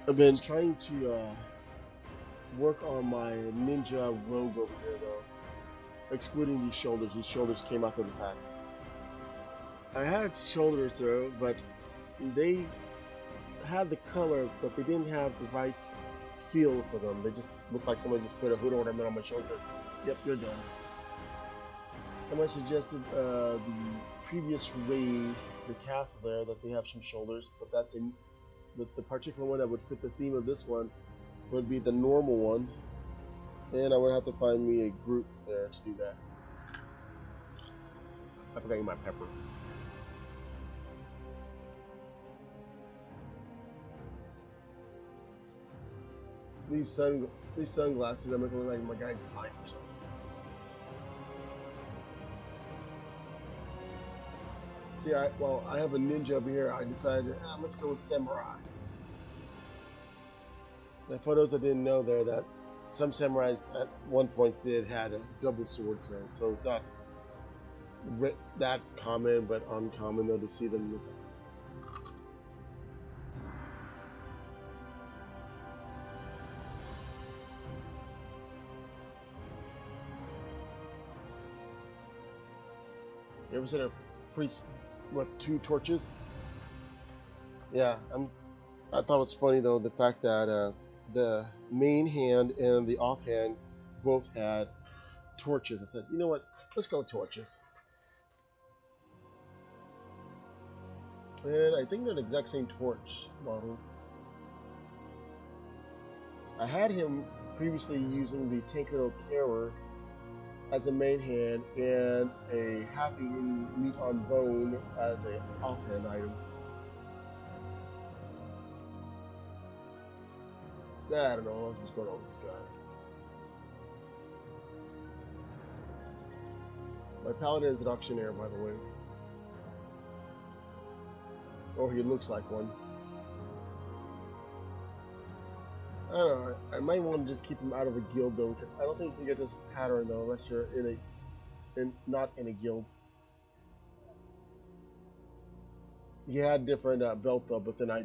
I've been trying to work on my ninja robe over here though. Excluding these shoulders. These shoulders came out of the pack. I had shoulders though, but they had the color, but they didn't have the right feel for them. They just looked like somebody just put a hood ornament on my shoulders. Yep, you're done. Someone suggested the previous raid, the castle there, that they have some shoulders, but that's in the particular one that would fit the theme of this one would be the normal one, and I would have to find me a group there to do that. I forgot my pepper. These sunglasses, I'm looking like my guy's blind or something. See, I have a ninja over here. I decided, let's go with samurai. And for those that didn't know there, that some samurais at one point had a double sword set, so it's not that common, but uncommon though to see them. ever seen a priest with 2 torches? Yeah, I thought it was funny though the fact that the main hand and the offhand both had torches. I said, you know what? Let's go with torches. And I think they're the exact same torch model. I had him previously using the Tankero Terror as a main hand and a half-eaten meat on bone as a offhand item. I don't know what's going on with this guy. My paladin is an auctioneer, by the way. Or he looks like one. I don't know. I might want to just keep him out of a guild though, because I don't think you can get this pattern though unless you're not in a guild. He had different belt though, but then I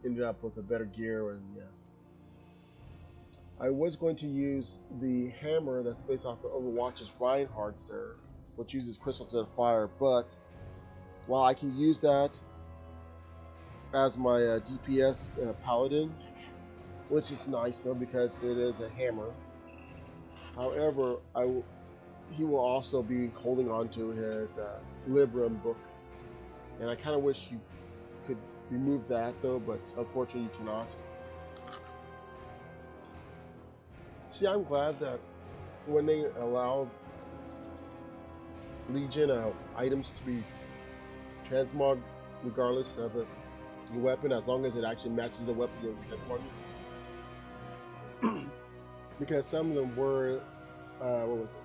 ended up with a better gear and yeah. I was going to use the hammer that's based off of Overwatch's Reinhardt's there, which uses crystals instead of fire, but while I can use that as my DPS paladin, which is nice though because it is a hammer. However, he will also be holding on to his Libram book, and I kind of wish you could remove that though, but unfortunately you cannot. See, I'm glad that when they allow Legion items to be transmogged regardless of a weapon, as long as it actually matches the weapon you're transmogging. Because some of them were, what was it?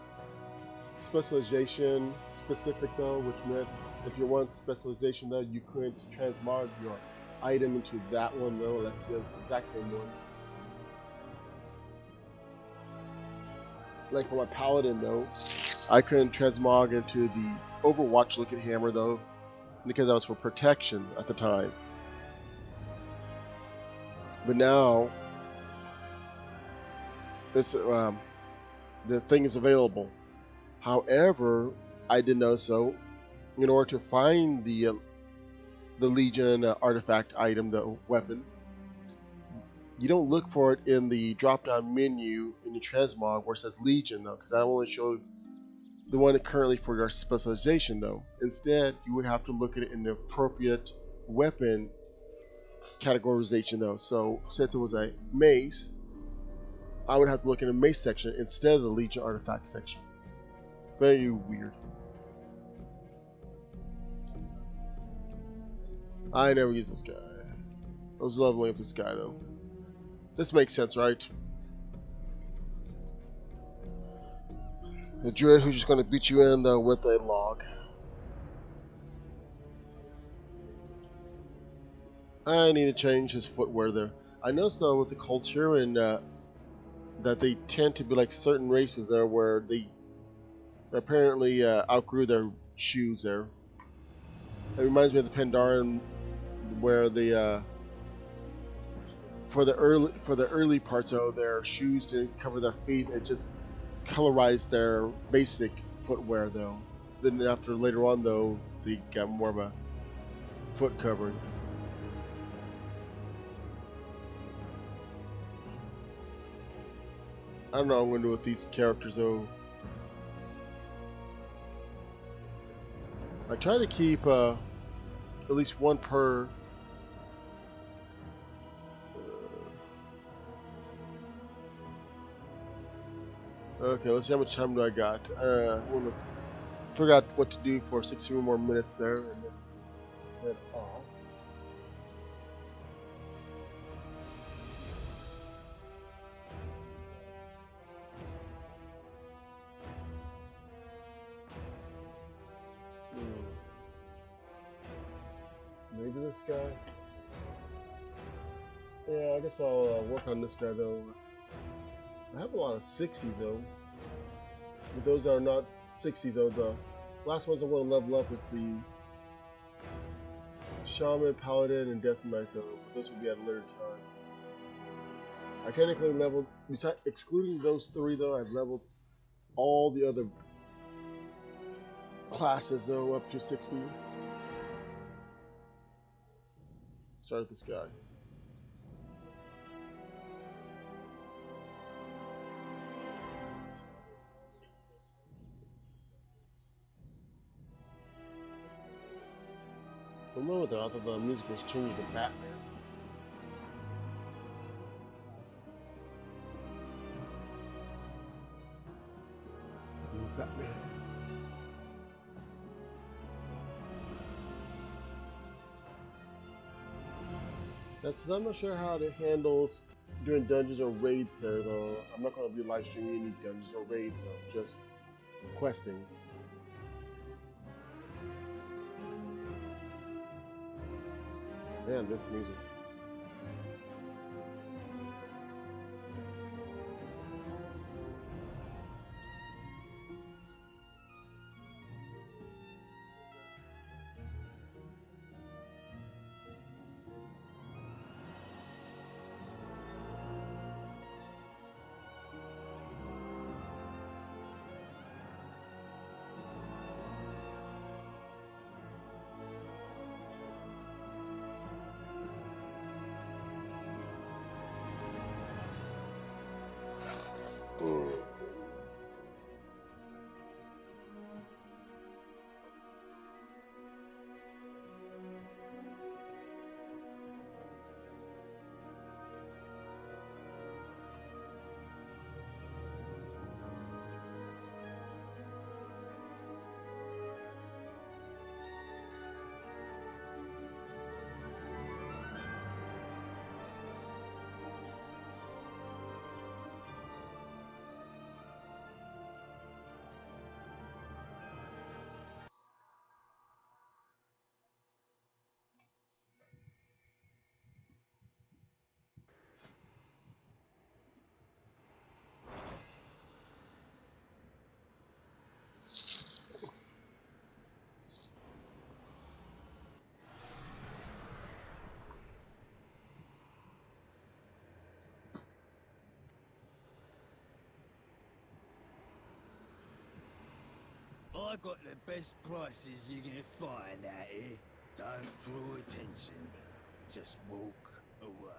Specialization specific though, which meant if you want specialization though, you couldn't transmog your item into that one though. That's the exact same one. Like for my paladin though, I couldn't transmog into the Overwatch looking hammer though, because that was for protection at the time. But now, this the thing is available. However, I did know so. In order to find the Legion artifact item, the weapon, you don't look for it in the drop-down menu in your transmog where it says Legion though, because I only show the one currently for your specialization though. Instead, you would have to look at it in the appropriate weapon categorization though. So since it was a mace, I would have to look in the mace section instead of the Legion artifact section. Very weird. I never used this guy. I was leveling up this guy though. This makes sense, right? The druid who's just going to beat you in though with a log. I need to change his footwear there. I noticed though with the Culturan that they tend to be like certain races there where they apparently outgrew their shoes there. It reminds me of the Pandaren where the for the early parts though their shoes didn't cover their feet. It just colorized their basic footwear though. Then after later on though they got more of a foot covering. I don't know what I'm going to do with these characters though. I try to keep at least one per. Okay, let's see how much time do I got. I want to figure out what to do for 60 more minutes there and then head off. Maybe this guy. Yeah, I guess I'll work on this guy though. I have a lot of 60s though. But those that are not 60s though, the last ones I want to level up is the Shaman, Paladin, and Death Knight though. But those will be at a later time. I technically leveled, excluding those three though, I've leveled all the other classes though, up to 60. Start with this guy. I don't know what I thought the music was changing to Batman. Batman. I'm not sure how it handles during dungeons or raids there though. I'm not going to be live streaming any dungeons or raids, so just questing. Man, this music. I got the best prices you're gonna find out here. Don't draw attention. Just walk away.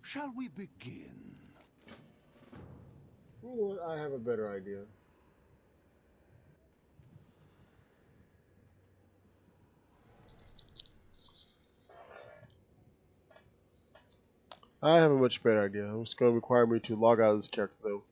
Shall we begin? You know what? I have a better idea. I have a much better idea. It's going to require me to log out of this character though.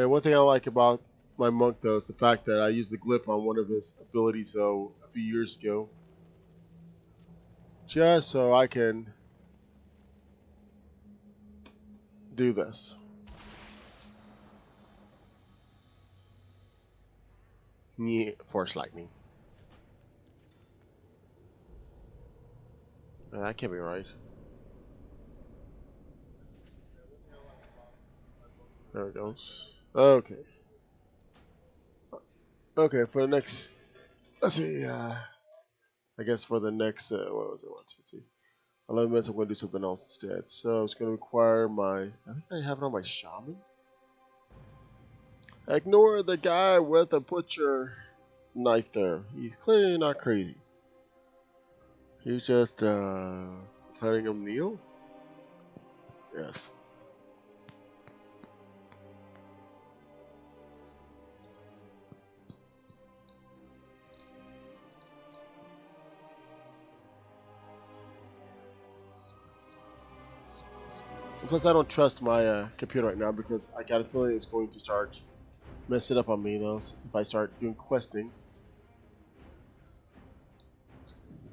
One thing I like about my monk though is the fact that I used the glyph on one of his abilities though a few years ago. Just so I can do this. Yeah, Force Lightning. That can't be right. There it goes. Okay. Okay, for the next, let's see. I guess for the next, what was it? 1, 2, 3, 11 minutes. I'm going to do something else instead. So it's going to require my. I think I have it on my shaman. Ignore the guy with the butcher knife there. He's clearly not crazy. He's just letting him kneel. Yes. And plus, I don't trust my computer right now because I got a feeling it's going to start messing up on me, though, if I start doing questing.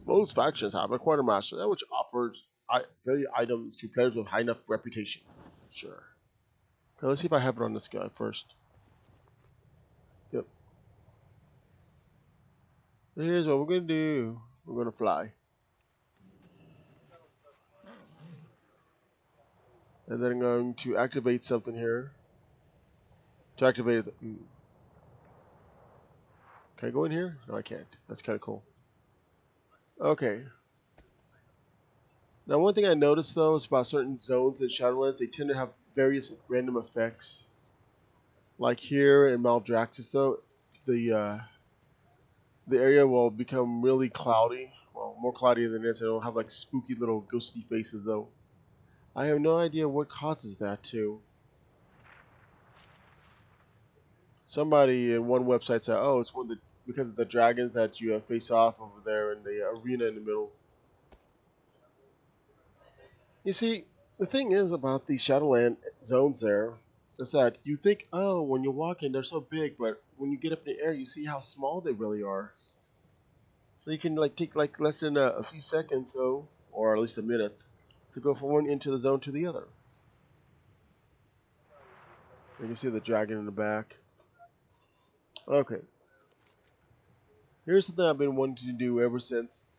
Most factions have a quartermaster, which offers value items to players with high enough reputation. Sure. Okay, let's see if I have it on this guy first. Yep. Here's what we're gonna do. We're gonna fly. And then I'm going to activate something here. To activate it. Can I go in here? No, I can't. That's kind of cool. Okay. Now, one thing I noticed though is about certain zones in Shadowlands, they tend to have various random effects. Like here in Maldraxxus, though, the uh, the area will become really cloudy. Well, more cloudy than this. It'll have like spooky little ghostly faces, though. I have no idea what causes that too. Somebody in one website said, "Oh, it's one of the because of the dragons that you face off over there in the arena in the middle." You see, the thing is about these Shadowland zones there is that you think, oh, when you're walking, they're so big, but when you get up in the air, you see how small they really are. So you can like take like less than a few seconds, so or at least a minute, to go from one into the zone to the other. You can see the dragon in the back. Okay, here's something I've been wanting to do ever since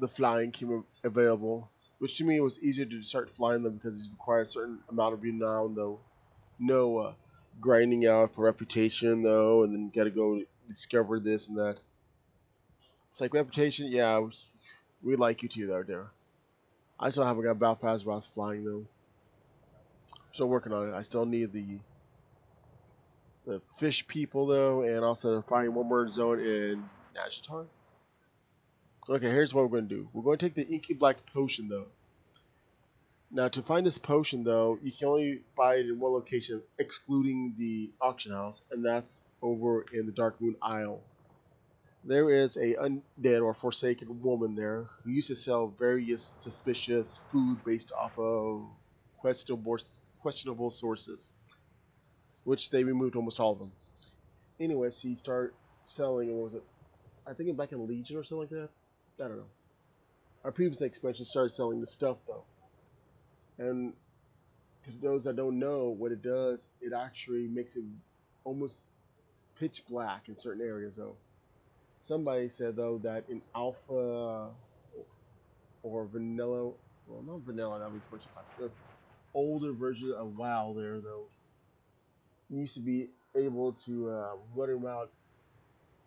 the flying came available, which to me was easier to start flying them because it required a certain amount of renown, though. No grinding out for reputation, though, and then you gotta go discover this and that. It's like reputation, yeah, we like you too, there. I still haven't got Belfast while flying, though. Still working on it. I still need the fish people, though, and also find one more zone in Nashatar. Okay, here's what we're going to do. We're going to take the Inky Black Potion, though. Now, to find this potion, though, you can only buy it in one location, excluding the auction house, and that's over in the Dark Moon Isle. There is a undead or forsaken woman there who used to sell various suspicious food based off of questionable sources, which they removed almost all of them. Anyway, she started selling, what was it? I think back in Legion or something like that. I don't know. Our previous expansion started selling the stuff though, and to those that don't know what it does, it actually makes it almost pitch black in certain areas though. Somebody said though that in alpha or vanilla, well not vanilla, that would be first class, but older version of WoW there though, you used to be able to run around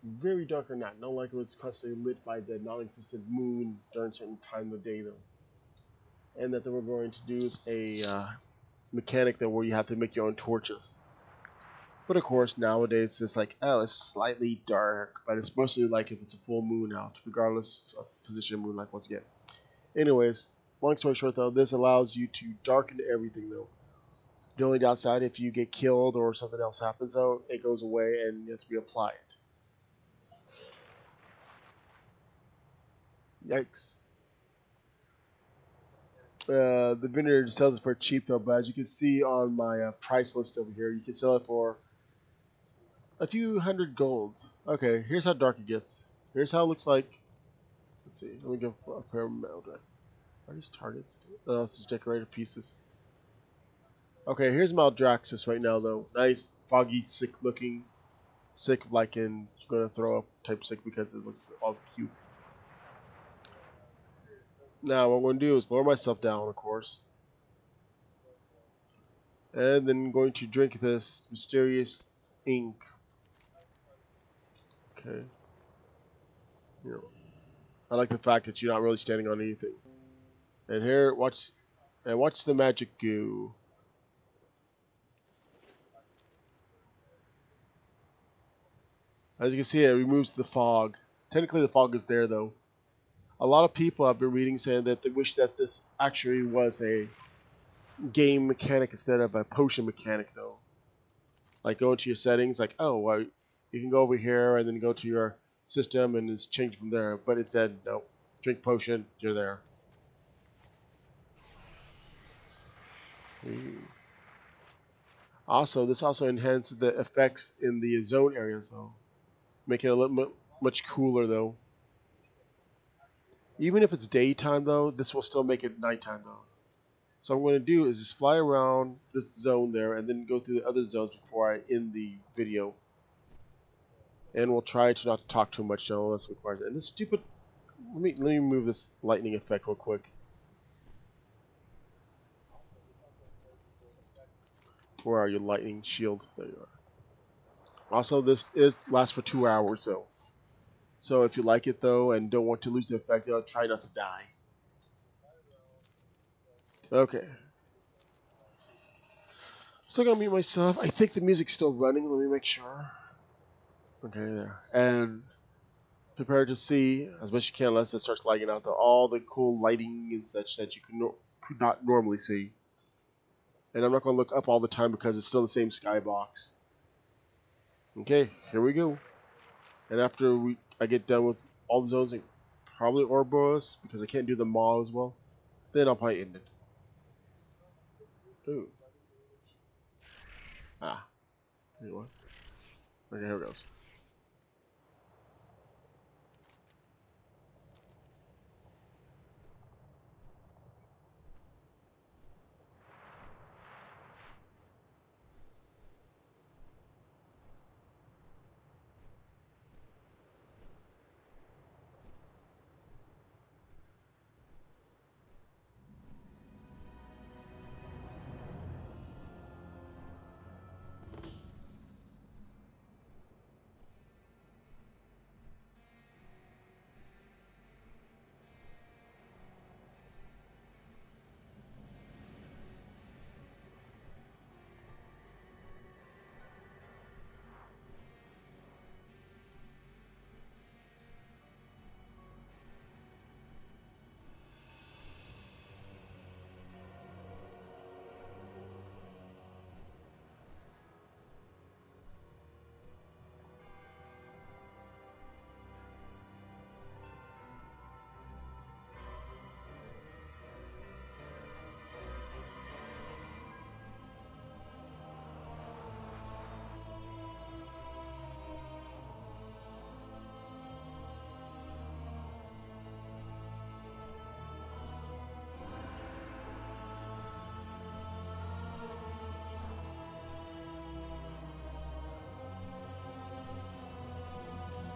very dark or not, not like it was constantly lit by the non-existent moon during certain time of day though. And that they were going to do is a mechanic that where you have to make your own torches. But of course, nowadays it's like, oh, it's slightly dark, but it's mostly like if it's a full moon out, regardless of position of moonlight once again. Anyways, long story short though, this allows you to darken everything though. The only downside, if you get killed or something else happens though, it goes away and you have to reapply it. Yikes. The vendor sells it for cheap though, but as you can see on my price list over here, you can sell it for a few hundred gold. Okay, here's how dark it gets. Here's how it looks like. Let's see. Let me go for a pair of metal. Are these targets? Oh, it's just decorated pieces. Okay, here's Maldraxxus right now though. Nice, foggy, sick looking. Sick like in you're gonna throw up type sick because it looks all cute. Now what I'm gonna do is lower myself down, of course. And then I'm going to drink this mysterious ink. Okay. You know, I like the fact that you're not really standing on anything. And here, watch the magic goo. As you can see, it removes the fog. Technically, the fog is there though. A lot of people have been reading saying that they wish that this actually was a game mechanic instead of a potion mechanic though. Like go into your settings, like oh, well, you can go over here and then go to your system and it's changed from there. But instead, no, drink potion, you're there. Also, this also enhances the effects in the zone areas though, making it a little much cooler though. Even if it's daytime though, this will still make it nighttime though. So what I'm going to do is just fly around this zone there and then go through the other zones before I end the video. And we'll try to not talk too much unless it requires it. And this stupid... Let me move this lightning effect real quick. Where are you, lightning shield? There you are. Also, this lasts for 2 hours, though. So if you like it, though, and don't want to lose the effect, try not to die. Okay. Still gonna mute myself. I think the music's still running. Let me make sure. Okay, there. And prepare to see, as much as you can, unless it starts lagging out, all the cool lighting and such that you could not normally see. And I'm not going to look up all the time because it's still the same skybox. Okay, here we go. And after I get done with all the zones, probably Ouroboros, because I can't do the Maw as well, then I'll probably end it. Ooh. Ah. Anyway. Okay, here it goes.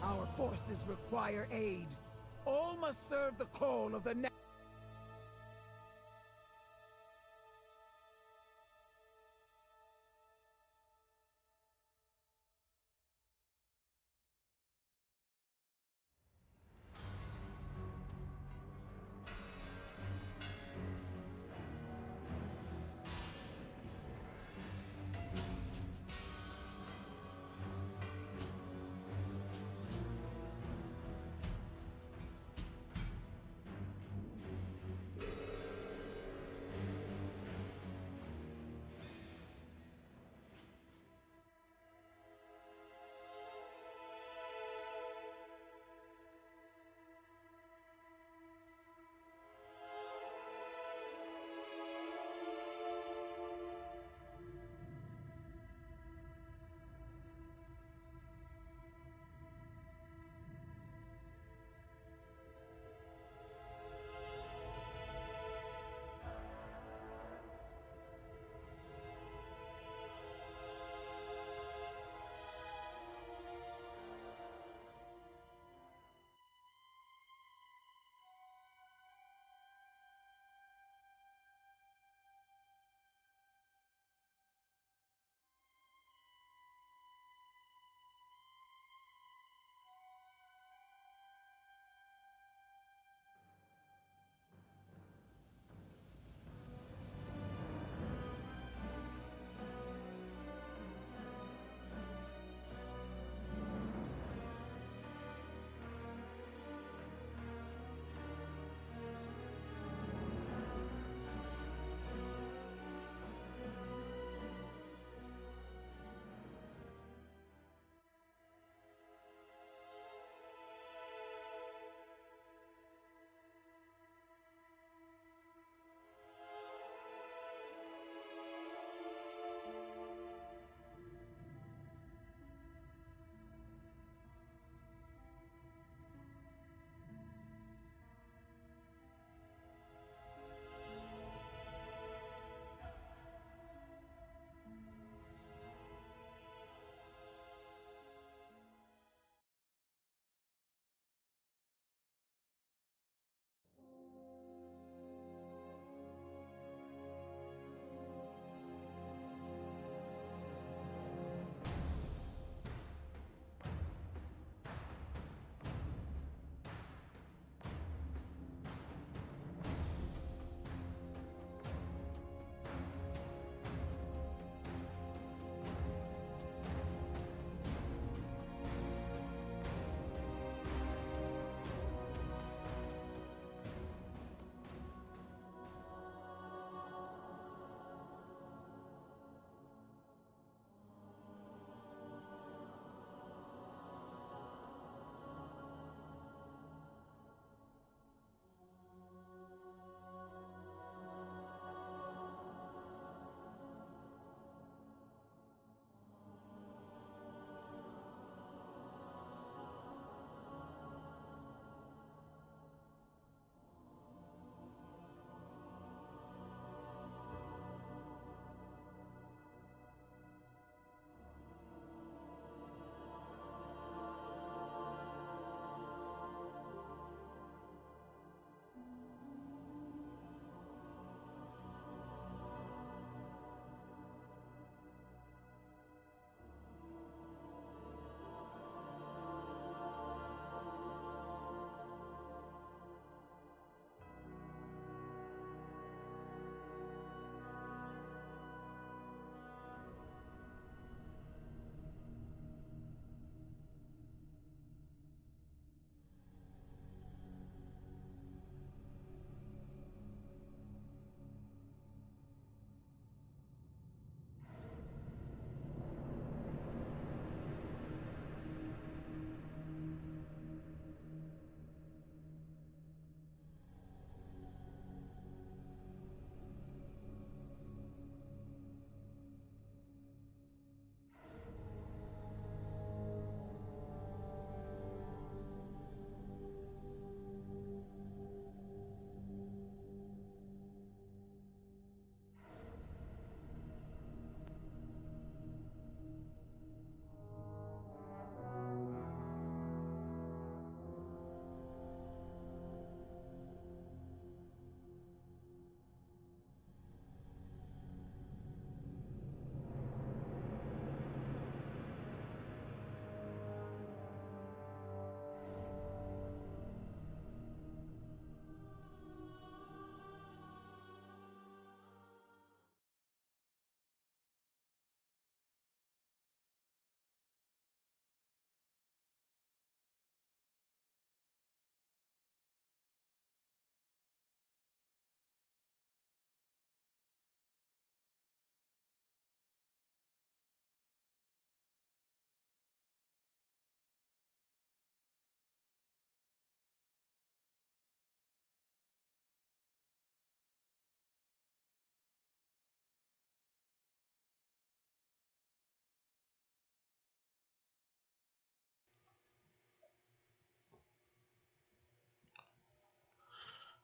Our forces require aid. All must serve the call of the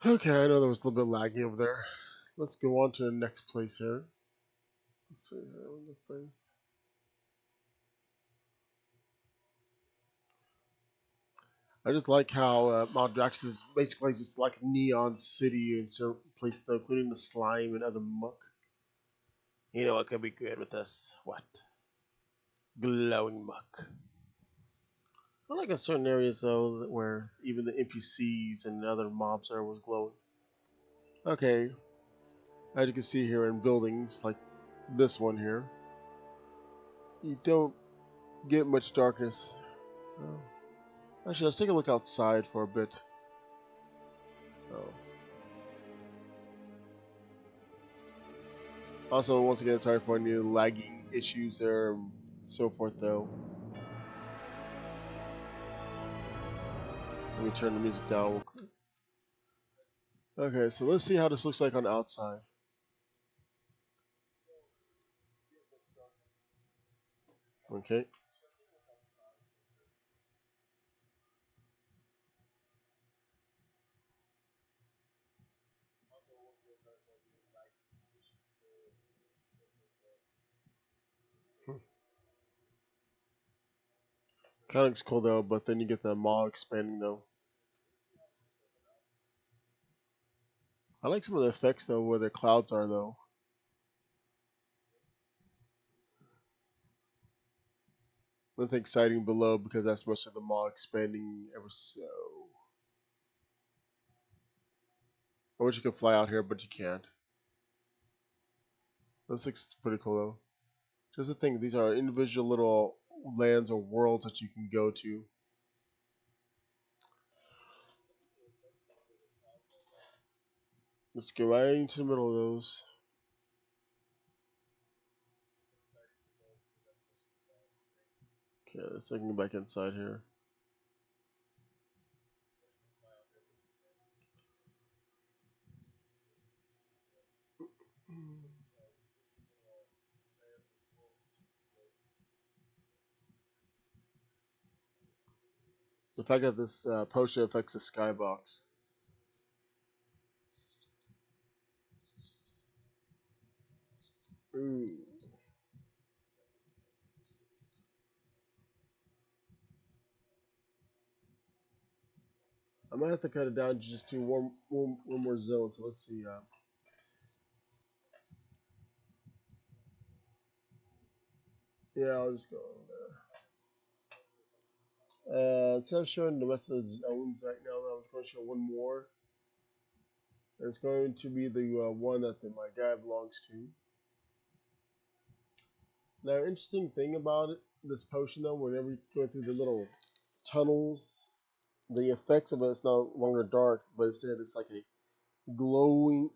Okay, I know there was a little bit laggy over there. Let's go on to the next place here. Let's see here. The place. I just like how Mount Drax is basically just like a neon city in certain places, though, including the slime and other muck. You know what could be good with this? What? Glowing muck. I like in certain areas though where even the NPCs and other mobs there was glowing. Okay, as you can see here in buildings like this one here, you don't get much darkness. Oh. Actually, let's take a look outside for a bit. Oh. Also, once again, sorry for any lagging issues there and so forth though. Let me turn the music down real quick. Okay, so let's see how this looks like on the outside. Okay. Kind of looks cool though, but then you get the mall expanding though. I like some of the effects though, where the clouds are though. Nothing exciting below because that's mostly the mall expanding ever so. I wish you could fly out here, but you can't. This looks pretty cool though. Just the thing, these are individual little lands or worlds that you can go to. Let's go right into the middle of those. Okay, let's go back inside here. The fact that this potion affects the skybox. Ooh. I might have to cut it down just to one more zone. So let's see. Yeah, I'll just go. Instead of showing the rest of the zones right now, I'm just going to show one more. And it's going to be the one that my guy belongs to. Now, interesting thing about it, this potion though, whenever you go through the little tunnels, the effects of it's no longer dark, but instead it's like a glowing,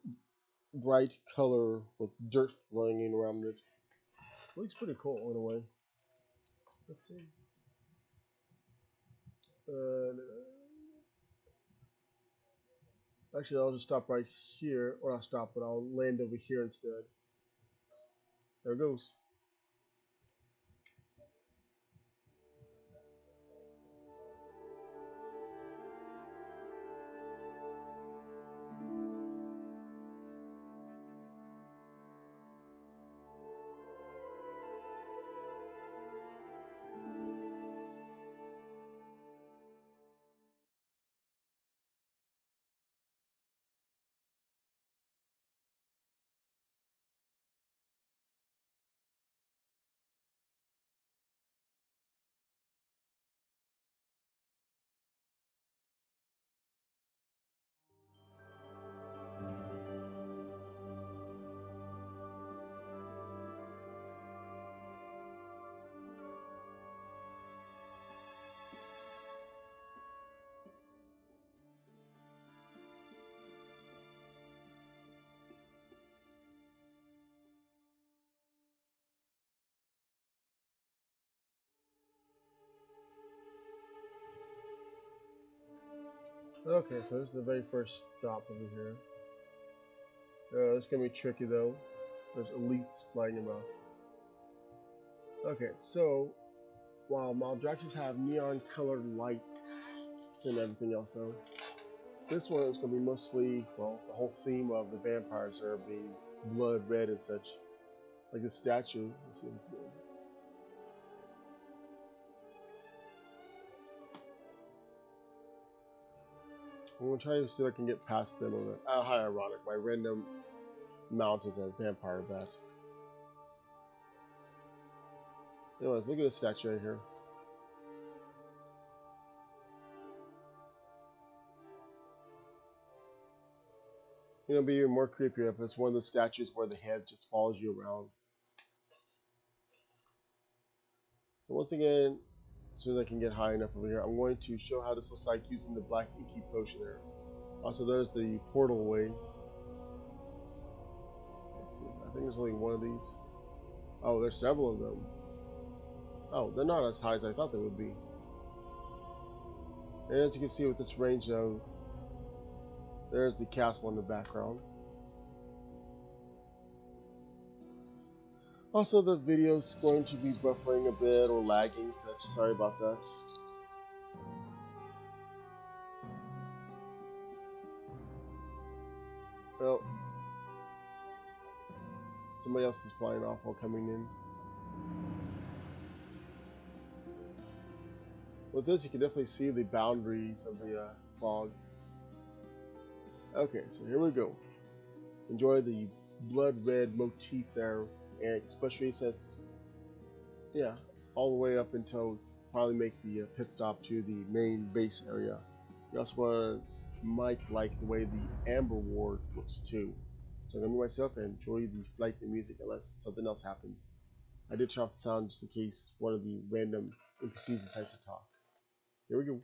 bright color with dirt flowing around it. Looks pretty cool in a way. Let's see. Uh, Actually, I'll just stop right here, or I'll stop, but I'll land over here instead. There it goes. Okay, so this is the very first stop over here. It's gonna be tricky though. There's elites flying about. Okay, so while Maldraxxus have neon colored lights and everything else though, This one is going to be mostly, well, the whole theme of the vampires are being blood red and such. Like the statue. Let's see. I'm going to try to see if I can get past them. How ironic. My random mount is a vampire bat. Anyways, look at this statue right here. You know, it'd be even more creepy if it's one of the statues where the head just follows you around. So once again, as soon as I can get high enough over here, I'm going to show how this looks like using the black inky potion there. Also, there's the portal way. Let's see. I think there's only one of these. Oh, there's several of them. Oh, they're not as high as I thought they would be. And as you can see with this range of, there's the castle in the background. Also, the video's going to be buffering a bit or lagging, such. Sorry about that. Well, somebody else is flying off while coming in. With this, you can definitely see the boundaries of the fog. Okay, so here we go. Enjoy the blood red motif there, and especially since, yeah, all the way up until finally make the pit stop to the main base area. You also might like the way the Amber Ward looks too. So I'm gonna move myself and enjoy the flight and music unless something else happens. I did turn off the sound just in case one of the random NPCs decides to talk. Here we go.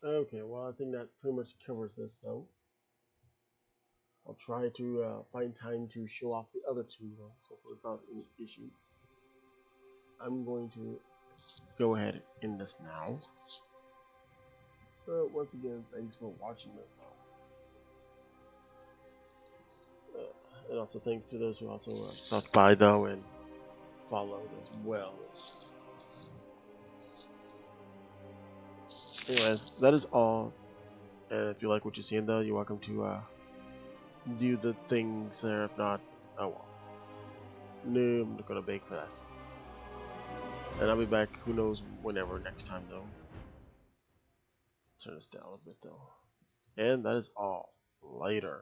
Okay, well, I think that pretty much covers this, though. I'll try to find time to show off the other two, though, so without any issues. I'm going to go ahead and end this now. Once again, thanks for watching this. And also thanks to those who also stopped by, though, and followed as well. Anyways, that is all. And if you like what you're seeing, though, you're welcome to do the things there. If not, oh well. No, I'm not gonna bake for that. And I'll be back, who knows, whenever next time, though. Turn this down a bit, though. And that is all. Later.